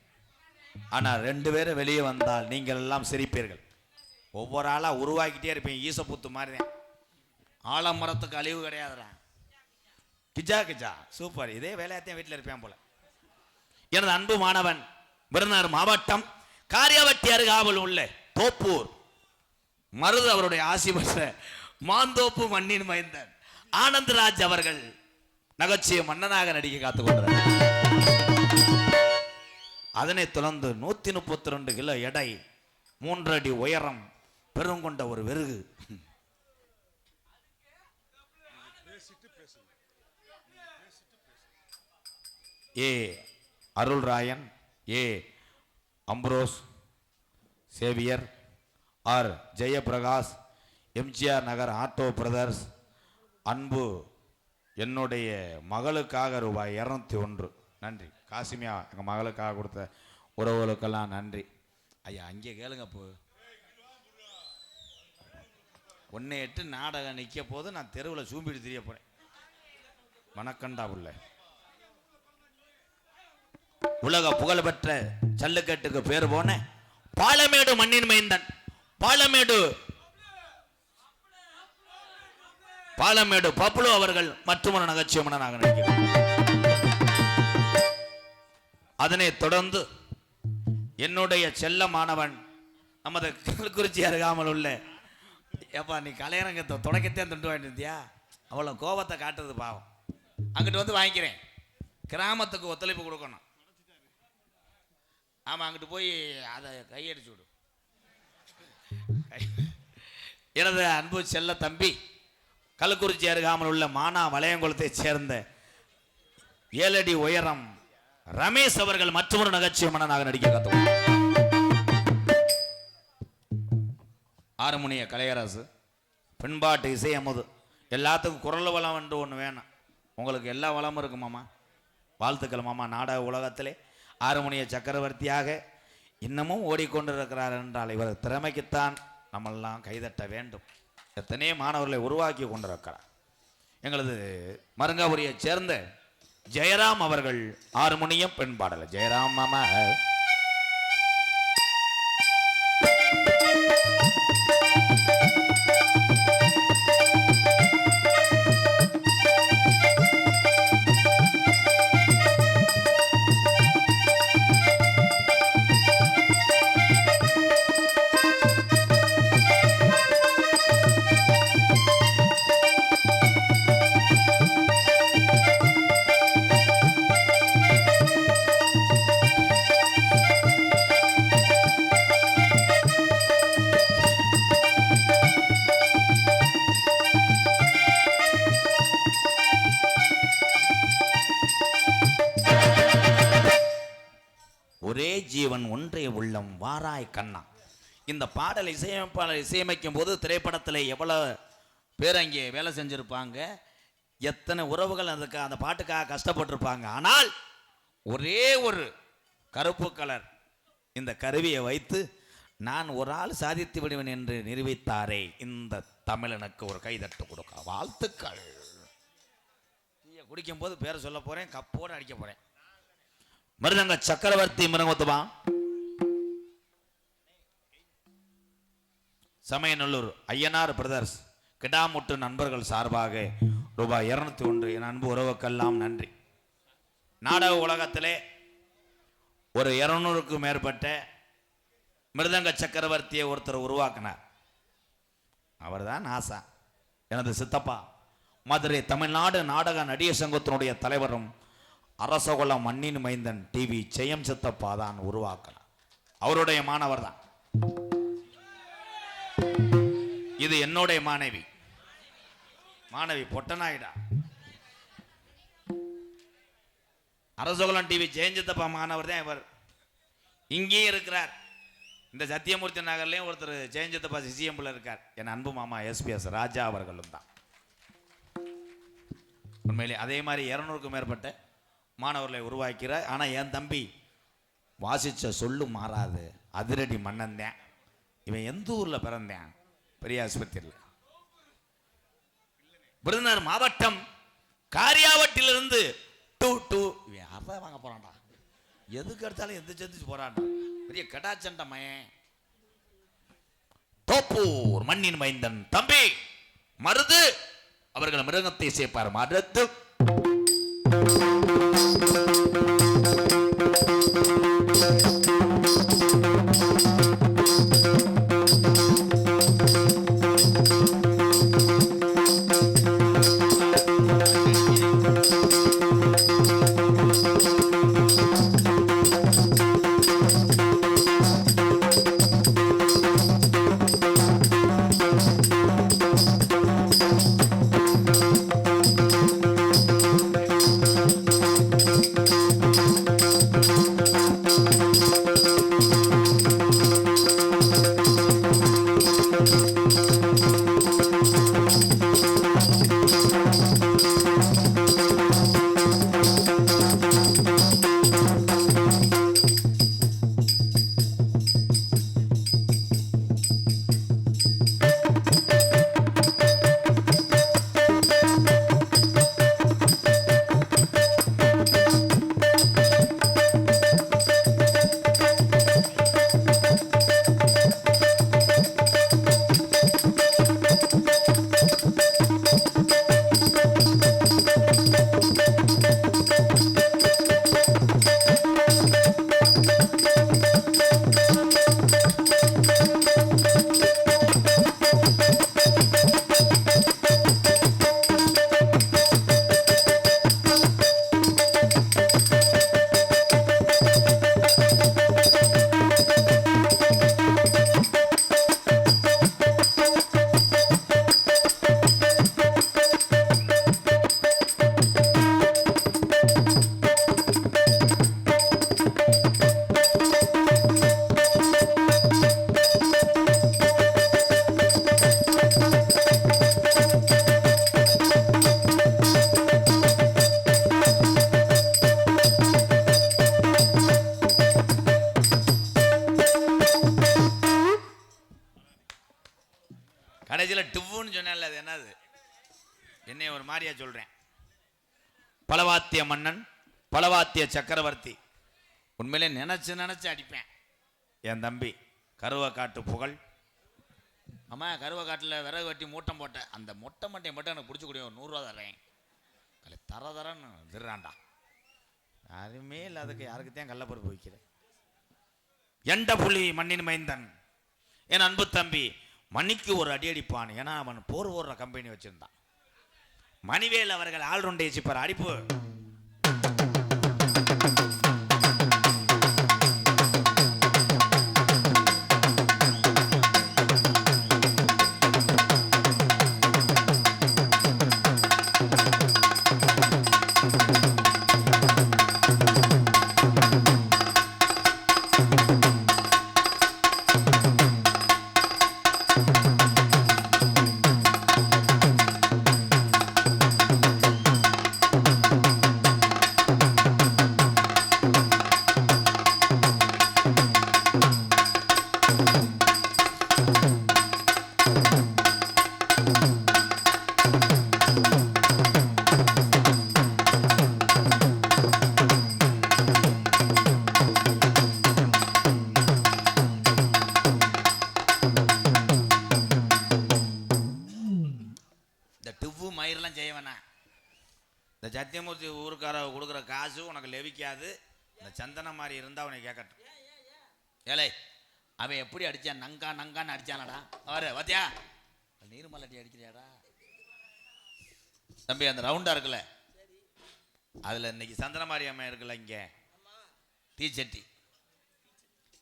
ஆனால் 2 பேரும் வெளியே வந்தால் நீங்கள் எல்லாம் சிரிப்பீர்கள். ஒவ்வொரு ஆளாக உருவாக்கிட்டே இருப்பேன். ஈசப்புத்து மாதிரி தான். ஆலமரத்துக்கு அழிவு கிடையாதுடா. கிஜா கிஜா சூப்பர். இதே வேலையாத்தையும் வீட்டில் இருப்பேன் போல. எனது அன்பு மாணவன் விருதுநகர் மாவட்டம் காரியாவட்டி அருகாமல் உள்ள தோப்பூர் மருது அவருடைய ஆசி பெற்ற மாந்தோப்பு மண்ணின் மைந்தன் ஆனந்தராஜ் அவர்கள் நகைச்சுவை மன்னனாக நடிக்க காத்துக் கொண்டார். அதனைத் தொடர்ந்து 132 கிலோ எடை, 3 அடி உயரம், பெருங்கொண்ட ஒரு வெறுகு A Arulrayan, A Ambrose Xavier, R Jayaprakash, MGR Nagar auto brothers. அன்பு என்னுடைய மகளுக்காக ரூபாய் 201. நன்றி காசிமியா, எங்கள் மகளுக்காக கொடுத்த உறவுகளுக்கெல்லாம் நன்றி. ஐயா அங்கே கேளுங்க. இப்போ ஒன்னை எட்டு நாடகம் நிற்க போது நான் தெருவில் சூம்பிட்டு தெரிய போகிறேன். வணக்கண்டா உள்ள உலக புகழ்பெற்ற ஜல்லிக்கட்டுக்கு பேர் போன பாலமேடு மண்ணின் மைந்தன் பாலமேடு பப்புலு அவர்கள் மற்றொரு நகைச்சுவை மன்னனாக நடிக்கிறார். அதனைத் தொடர்ந்து என்னுடைய செல்ல மாணவன் நமது கல்குறிச்சி அருகாமல் உள்ள ஏப்பா நீ கலையரங்கத்தை தொடக்கத்தே துண்டு வாங்கிட்டு இருந்தியா, அவ்வளோ கோபத்தை காட்டுறது பாவம். அங்கிட்டு வந்து வாங்கிக்கிறேன். கிராமத்துக்கு ஒத்துழைப்பு கொடுக்கணும். ஆமாம், அங்கிட்டு போய் அதை கையடிச்சு விடு. எனது அன்பு செல்ல தம்பி கள்ளக்குறிச்சி அருகாமல் உள்ள மானா வளையங்குளத்தை சேர்ந்த 7 அடி உயரம் ரமேஷ் அவர்கள் மற்றொரு நகைச்சுவை மன்னனாக நடிக்க கற்றுக்கொண்டார். ஆறுமுனிய கலையரசு பின்பாட்டு இசை அமுது எல்லாத்துக்கும் குரல் வளம் என்று ஒன்று வேணும். உங்களுக்கு எல்லா வளமும் இருக்கு மாமா. வாழ்த்துக்கள் மாமா. நாடக உலகத்திலே ஆறுமுனிய சக்கரவர்த்தியாக இன்னமும் ஓடிக்கொண்டிருக்கிறார் என்றால் இவர் திறமைக்குத்தான் நம்மெல்லாம் கைதட்ட வேண்டும். எத்தனையோ மாணவர்களை உருவாக்கி கொண்டிருக்கிறார். எங்களது மருங்காபுரியைச் சேர்ந்த ஜெயராம் அவர்கள் ஆறுமுனியம் பெண் பாடல. ஜெயராம் மாமா ஒரே ஜீவன் ஒன்றே உள்ளம் வாராய் கண்ணா. இந்த பாடல் இசையமைப்பாளர் இசையமைக்கும் போது திரைப்படத்தில் எவ்வளோ பேர் அங்கே வேலை செஞ்சுருப்பாங்க, எத்தனை உறவுகள் அதுக்கு அந்த பாட்டுக்காக கஷ்டப்பட்டிருப்பாங்க. ஆனால் ஒரே ஒரு கருப்பு கலர் இந்த கருவியை வைத்து நான் ஒரு ஆள் சாதித்து விடுவேன் என்று நிரூபித்தாரே இந்த தமிழனுக்கு ஒரு கைதட்டு கொடுக்க வாழ்த்துக்கள். டீயை குடிக்கும் போது பேரை சொல்ல போகிறேன், கப்போடு அடிக்க போகிறேன். மிருதங்க சக்கரவர்த்தி மிருங்கத்துவா சமயநல்லூர் ஐயனார் பிரதர்ஸ் கிடாமுட்டு நண்பர்கள் சார்பாக ரூபாய் 201 என் அன்பு உறவுக்கெல்லாம் நன்றி. நாடக உலகத்திலே ஒரு 200க்கும் மேற்பட்ட மிருதங்க சக்கரவர்த்தியை ஒருத்தர் உருவாக்கினார். அவர் தான் நாசா. எனது சித்தப்பா மதுரை தமிழ்நாடு நாடக நடிகர் சங்கத்தினுடைய தலைவரும் அரசகுலம் மண்ணின் மைந்தன் டிவி ஜெயம் சித்தப்பா தான் உருவாக்கினார். அவருடைய மாணவர் தான். இது என்னுடைய மாணவி பொட்டனாயிடா. அரசகுலம் டிவி ஜெயம் சித்தப்பா மாணவர் தான் இவர். இங்கேயும் இருக்கிறார். இந்த சத்தியமூர்த்தி நகர்லையும் ஒருத்தர் ஜெயம் சித்தப்பா சிசிஎம்ல இருக்கார். என் அன்பு மாமா SPS ராஜா அவர்களும் தான். உண்மையிலே அதே மாதிரி 200க்கும் மேற்பட்ட மாணவர்களை உருவாக்கிறார். ஆனால் என் தம்பி வாசிச்ச சொல்லு மாறாது அதிரடி மன்னன் தான். இவன் எந்த ஊரில் பிறந்தேன்? பெரிய ஆஸ்பத்திரியில். விருதுநகர் மாவட்டம் காரியாவட்டிலிருந்து இவன் அதான் வாங்க போறான்டா. எதுக்கு எடுத்தாலும் எந்திரிச்சு போறான்டா. பெரிய கடாச்சண்ட மயன். தோப்பூர் மண்ணின் மைந்தன் தம்பி மருது அவர்கள் மிருகத்தை சேர்ப்பார். மருது ஒரு மாதிரியா சொல்றேன். பலவாத்திய மன்னன், பலவாத்திய சக்கரவர்த்தி. உண்மையிலே நினைச்சு அடிப்பேன். என் தம்பி கருவக்காட்டு புகழ். அம்மா கருவக்காட்டில் விறகு வெட்டி மூட்டம் போட்டேன். அந்த மொட்டை மட்டையை மட்டும் எனக்கு பிடிச்சி கூடிய ஒரு 100 ரூபா தரேன். தரன்னு திருறான்டா. யாருமே இல்லாததுக்கு யாருக்குத்தான் கள்ளப்பருப்பு வைக்கிறேன். எண்ட புலி மண்ணின் மைந்தன் என் அன்பு தம்பி மணிக்கு ஒரு அடி அடிப்பான். ஏன்னா அவன் போர் ஓடுற கம்பெனி வச்சிருந்தான். மணிவேல் அவர்கள் ஆல்ரவுண்டை சிப்பர் அடிப்பு. மயிரெல்லாம் செய்ய வேணாம். இந்த சத்தியமூர்த்தி ஊருக்கார கொடுக்குற காசு உனக்கு லெவிக்காது. இந்த சந்தனம் மாதிரி இருந்தால் அவனை கேட்கட்டும். ஏலே அவன் எப்படி அடித்தான்? நங்கான்னு அடித்தானடா. அவரு பார்த்தியா நீர்மலட்டி அடிக்கிறியாடா தம்பி. அந்த ரவுண்டாக இருக்குல்ல, அதில் இன்னைக்கு சந்தனமாரி அம்மா இருக்குல்ல, இங்கே தீச்சட்டி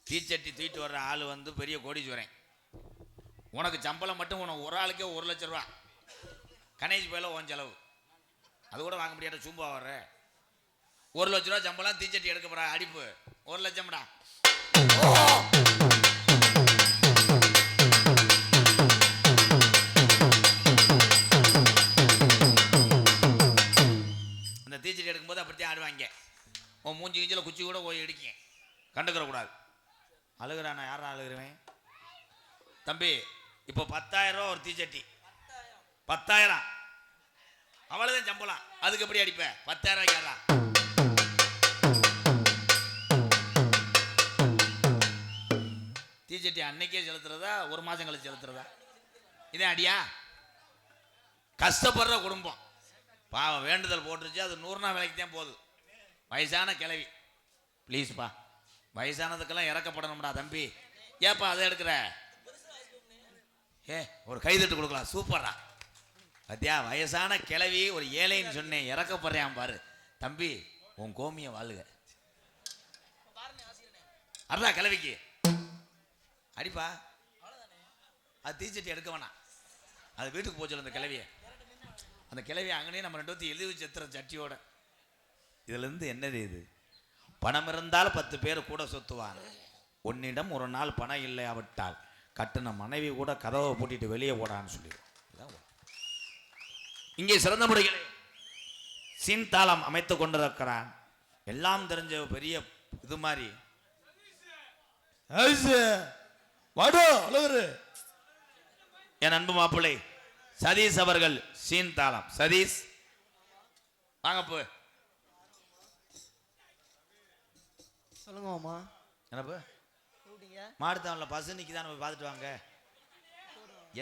தூக்கிட்டு வர்ற ஆள் வந்து பெரிய கோடீஸ்வரன். உனக்கு சம்பளம் மட்டும் உனக்கு ஒரு ஆளுக்கே 1 லட்சம் ரூபா. கணேஷ் போயில உன் செலவு அது கூட வாங்க முடியாத சும்மா வர்ற. 1 லட்ச ரூபா சம்பளம் தீச்சட்டி எடுக்க போறா. அடிப்பு 1 லட்சம்டா. அந்த தீச்சட்டி எடுக்கும்போது அப்படித்தான் ஆடுவாங்க. உன் மூஞ்சி கிஞ்சில குச்சி கூட போய் இடிக்க கண்டுக்கிற கூடாது. அழுகுறானா? யாரா அழுகுறேன் தம்பி? இப்போ 10,000 ரூபா ஒரு தீச்சட்டி. 10,000 அவ்வளவுதான் சம்பளம். அதுக்கு எப்படி அடிப்ப? 10,000 ரூபாய்க்காரா? தீச்சட்டி அன்னைக்கே செலுத்துறதா 1 மாசம் கழிச்சு செலுத்துறதா? இதே அடியா? கஷ்டப்படுற குடும்பம் பாவம் வேண்டுதல் போட்டுருச்சு. அது 100 நாள் வேலைக்கு தான் போகுது. வயசான கிளவி ப்ளீஸ்ப்பா, வயசானதுக்கெல்லாம் இறக்கப்படணும்டா தம்பி. ஏப்பா அதை எடுக்கிற? ஒரு கைதட்டு கொடுக்கலாம். சூப்பரா பத்தியா? வயசான கிளவி ஒரு ஏழைன்னு சொன்னேன், இறக்கப்படுறேன் பாரு தம்பி. உன் கோமிய வாழுக அறா கிளவிக்கு அடிப்பா. அது தீச்சட்டி எடுக்க வேணாம். அது வீட்டுக்கு போச்சு அந்த கிளவிய. அந்த கிளவியை அங்கனே நம்ம 2 பேர்த்து எழுதி வச்சு எத்துற சட்டியோட. இதுல இருந்து என்னது? இது பணம் இருந்தால் 10 பேர் கூட சொத்துவான். உன்னிடம் ஒரு நாள் பணம் இல்லை ஆவிட்டால் கட்டுன மனைவி கூட கதவை பூட்டிட்டு வெளியே போடான்னு சொல்லி. இங்கே சிறந்த முறைகளே சீன்தாளம் அமைத்து கொண்டிருக்கிறான். எல்லாம் தெரிஞ்ச பெரிய இது மாதிரி என் அன்பு மாப்பிள்ளை சதீஷ் அவர்கள் சீன்தாளம். சதீஷ் வாங்க போ. சொல்லுங்க மாமா. என்னப்பா மாடுத்தாவனில் பசு நிற்கிதான் போய் பார்த்துட்டு வாங்க.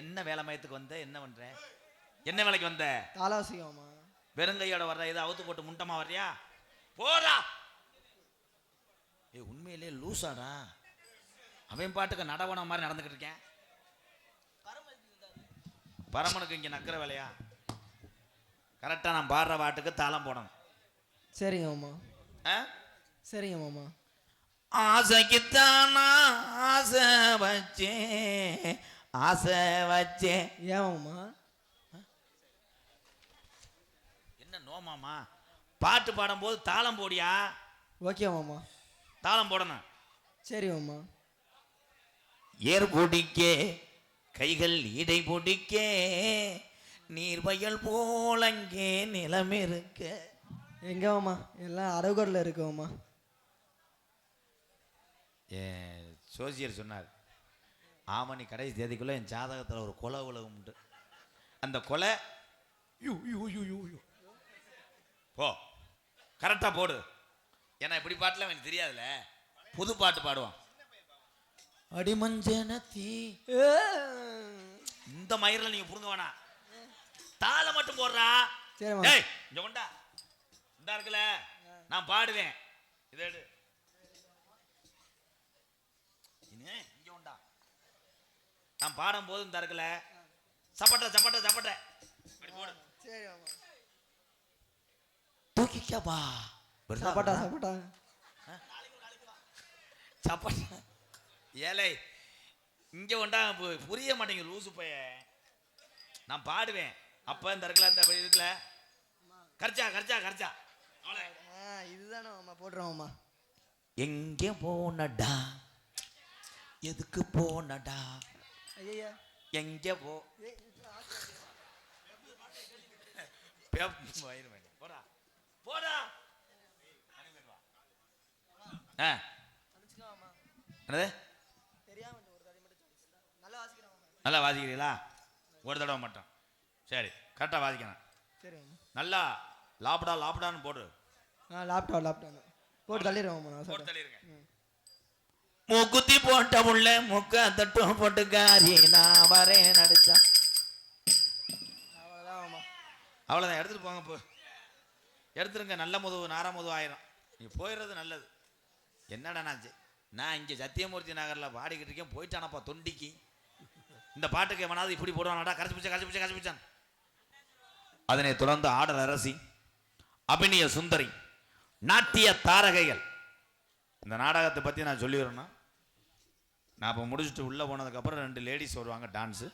என்ன வேலை மயத்துக்கு வந்த? என்ன பண்ற? என்ன வேலைக்கு வந்த? காலாசியமா வெறுங்கையோட வர்ற ஏதோ அவுத்து போட்டு முண்டமா வர்றியா? போடா. உண்மையிலே லூசாடா. அவன் பாட்டுக்கு நடவன மாதிரி நடந்துக்கிட்டு இருக்கேன். பரமனுக்கு இங்கே நக்கிற வேலையா? கரெக்டாக நான் பாடுற பாட்டுக்கு தாளம் போடணும். சரிங்க மாமா. சரிங்க மாமா. ஆசைக்குத்தானா ஆசை வச்சேன் ஏன் மாமா? என்ன நோமாமா? பாட்டு பாடும்போது தாளம் போடியா? ஓகே மாமா. தாளம் போடணும். சரி மாமா. ஏர் பொடிக்கே கைகள் இடை பொடிக்கே நீர் வயல் போலங்கே நிலம் இருக்க. எங்க மாமா? எல்லாம் அரகுரில் இருக்கு மாமா. சோசியர் சொன்னார், ஆமணி கடைசி தேதிக்குள்ளே என் ஜாதகத்தில் ஒரு கொலை உலகம் உண்டு. அந்த கொலை you you you you you போ கரெக்டாக போடு. ஏன்னா இப்படி பாட்டுலாம் எனக்கு தெரியாதுல்ல, புது பாட்டு பாடுவான். அடிமஞ்சனத்தி இந்த மயிரில் நீங்க புடுங்க வேணாம், தாளை மட்டும் போடுறா. சரிம்மா. டேய் இங்க கொண்டா, இந்த இருக்குல்ல நான் பாடுவேன், இதை எடு. இங்க கொண்டா, நான் பாடும் போது இந்த இருக்குல்ல சப்பட்ட சப்பட்ட சப்பட்ட அப்படி போடு. தூக்கிக்கப்பா சாப்பாட்டா சாப்பாட்டா சப்பட்ட ஏலே இங்க கொண்டா புரிய மாட்டேங்குது லூசு பைய. நான் பாடுவேன் அப்ப இந்த இருக்குல்ல இந்த இருக்குல்ல கர்ச்சா கர்ச்சா கர்ச்சா இதுதானே மாமா போடுறோம் மாமா. எங்கே போனடா எதுக்கு போனடா ஐயா எங்கே போ போடா போடா. என்னது நல்லா வாசிக்கிறீங்களா? ஒரு தடவை மட்டும் சரி கரெக்டாக வாசிக்கணும். சரி நல்லா லாப்டா லாப்டான்னு போடு. லேப்டாப் போட்டு தள்ளிடுவோம் மாமா. போட்டு தள்ளிருங்க. மூக்குத்தி போட்ட முள்ள முக்க தட்டும் போட்டுக்காரி நான் வரேன் நடிச்சா. அவ்வளோதான் மாமா. அவ்வளோதான், எடுத்துட்டு போங்க. இப்போ எடுத்துருங்க, நல்ல முதுவு நார முதுவு ஆயிரும். நீ போயிடுறது நல்லது. என்னடா நான் இங்கே சத்தியமூர்த்தி நகரில் பாடிக்கிட்டு இருக்கேன், போயிட்டானப்பா தொண்டிக்கு. இந்த பாட்டுக்கு எவனாவது இப்படி போடுவானடா, கரைச்சி பிடிச்சான். அதனை தொடர்ந்து ஆடல் அரசி, அபிநய சுந்தரி, நாட்டிய தாரகைகள். இந்த நாடகத்தை பற்றி நான் சொல்லிடுறேன்னா, நான் இப்போ முடிச்சுட்டு உள்ளே போனதுக்கப்புறம் 2 லேடிஸ் வருவாங்க டான்ஸு.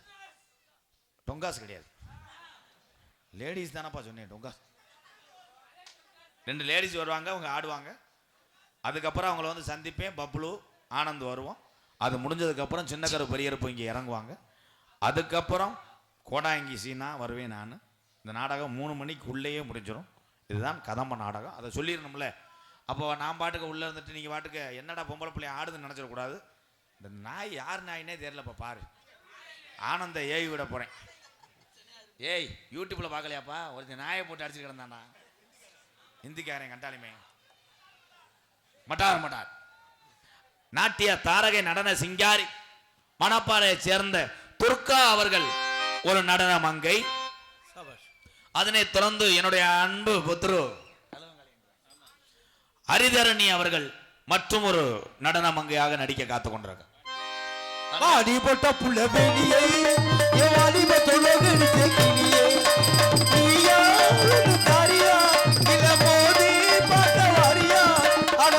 டொங்காஸ் கிடையாது, லேடிஸ் தானப்பா சொன்னேன், டொங்காஸ். 2 லேடிஸ் வருவாங்க, அவங்க ஆடுவாங்க. அதுக்கப்புறம் அவங்கள வந்து சந்திப்பேன், பப்ளு ஆனந்த் வருவோம். அது முடிஞ்சதுக்கப்புறம் சின்ன கரு பெரியரப்பு இங்கே இறங்குவாங்க. அதுக்கப்புறம் கோடாங்கி சீனா வருவேன் நான். இந்த நாடகம் 3 மணிக்குள்ளேயே முடிஞ்சிடும். இதுதான் கதம்ப நாடகம், அதை சொல்லிடணும்ல. அப்போ நான் பாட்டுக்கு உள்ளே இருந்துட்டு நீங்கள் பாட்டுக்கு என்னடா பொம்பளை பிள்ளை ஆடுதுன்னு நினச்சிடக்கூடாது. இந்த நாய் யார் நாயினே தெரியலப்பா, பாரு. ஆனந்த ஏவி விட போகிறேன். ஏய் யூடியூப்பில் பார்க்கலையாப்பா, ஒரு நாயை போட்டு அடிச்சுட்டு கிடந்தானா ஹிந்திக்காரன் கண்டாலுமே. மட்டார் நாட்டிய தாரகை நடன சிங்காரி மணப்பாறையை சேர்ந்த துர்கா அவர்கள் ஒரு நடன மங்கை. அதனை தொடர்ந்து என்னுடைய அன்பு புத்ரு ஹரிதரணி அவர்கள் மற்றும் ஒரு நடன மங்கையாக நடிக்க காத்து கொண்டிருக்க. அடிபட்ட புள்ள வேணியை வாலிப தொழகனு தேக்கினியே நீயா ஒரு தாரியா இல்ல மோதி பார்த்த வாரியா அட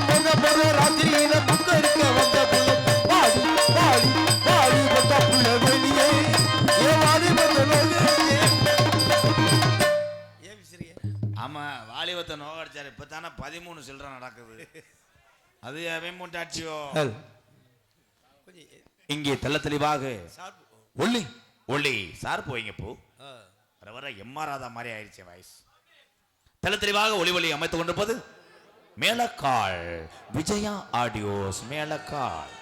முத ராத்திரியில முக்க இருக்க வந்த புள்ள பாடி பாடி அடிபட்ட புள்ள வேணியை வாலிப தொழகனு. ஆமா வாலிபத்தை நோகடிச்சாரு. இப்பதானே 13 சில்லறை நடக்குது. அது அவன்டாச்சியோ. இங்கே தெல்ல தெளிவாக ஒல்லி ஒல்லி சார் போயிங்க போ. வர எம்மாராதா மாதிரி ஆயிடுச்சு வாய்ஸ். தெல்ல தெளிவாக ஒளி ஒளி அமைத்துக் கொண்டிருப்பது மேலக்கால் விஜயா ஆடியோஸ். மேலக்கால்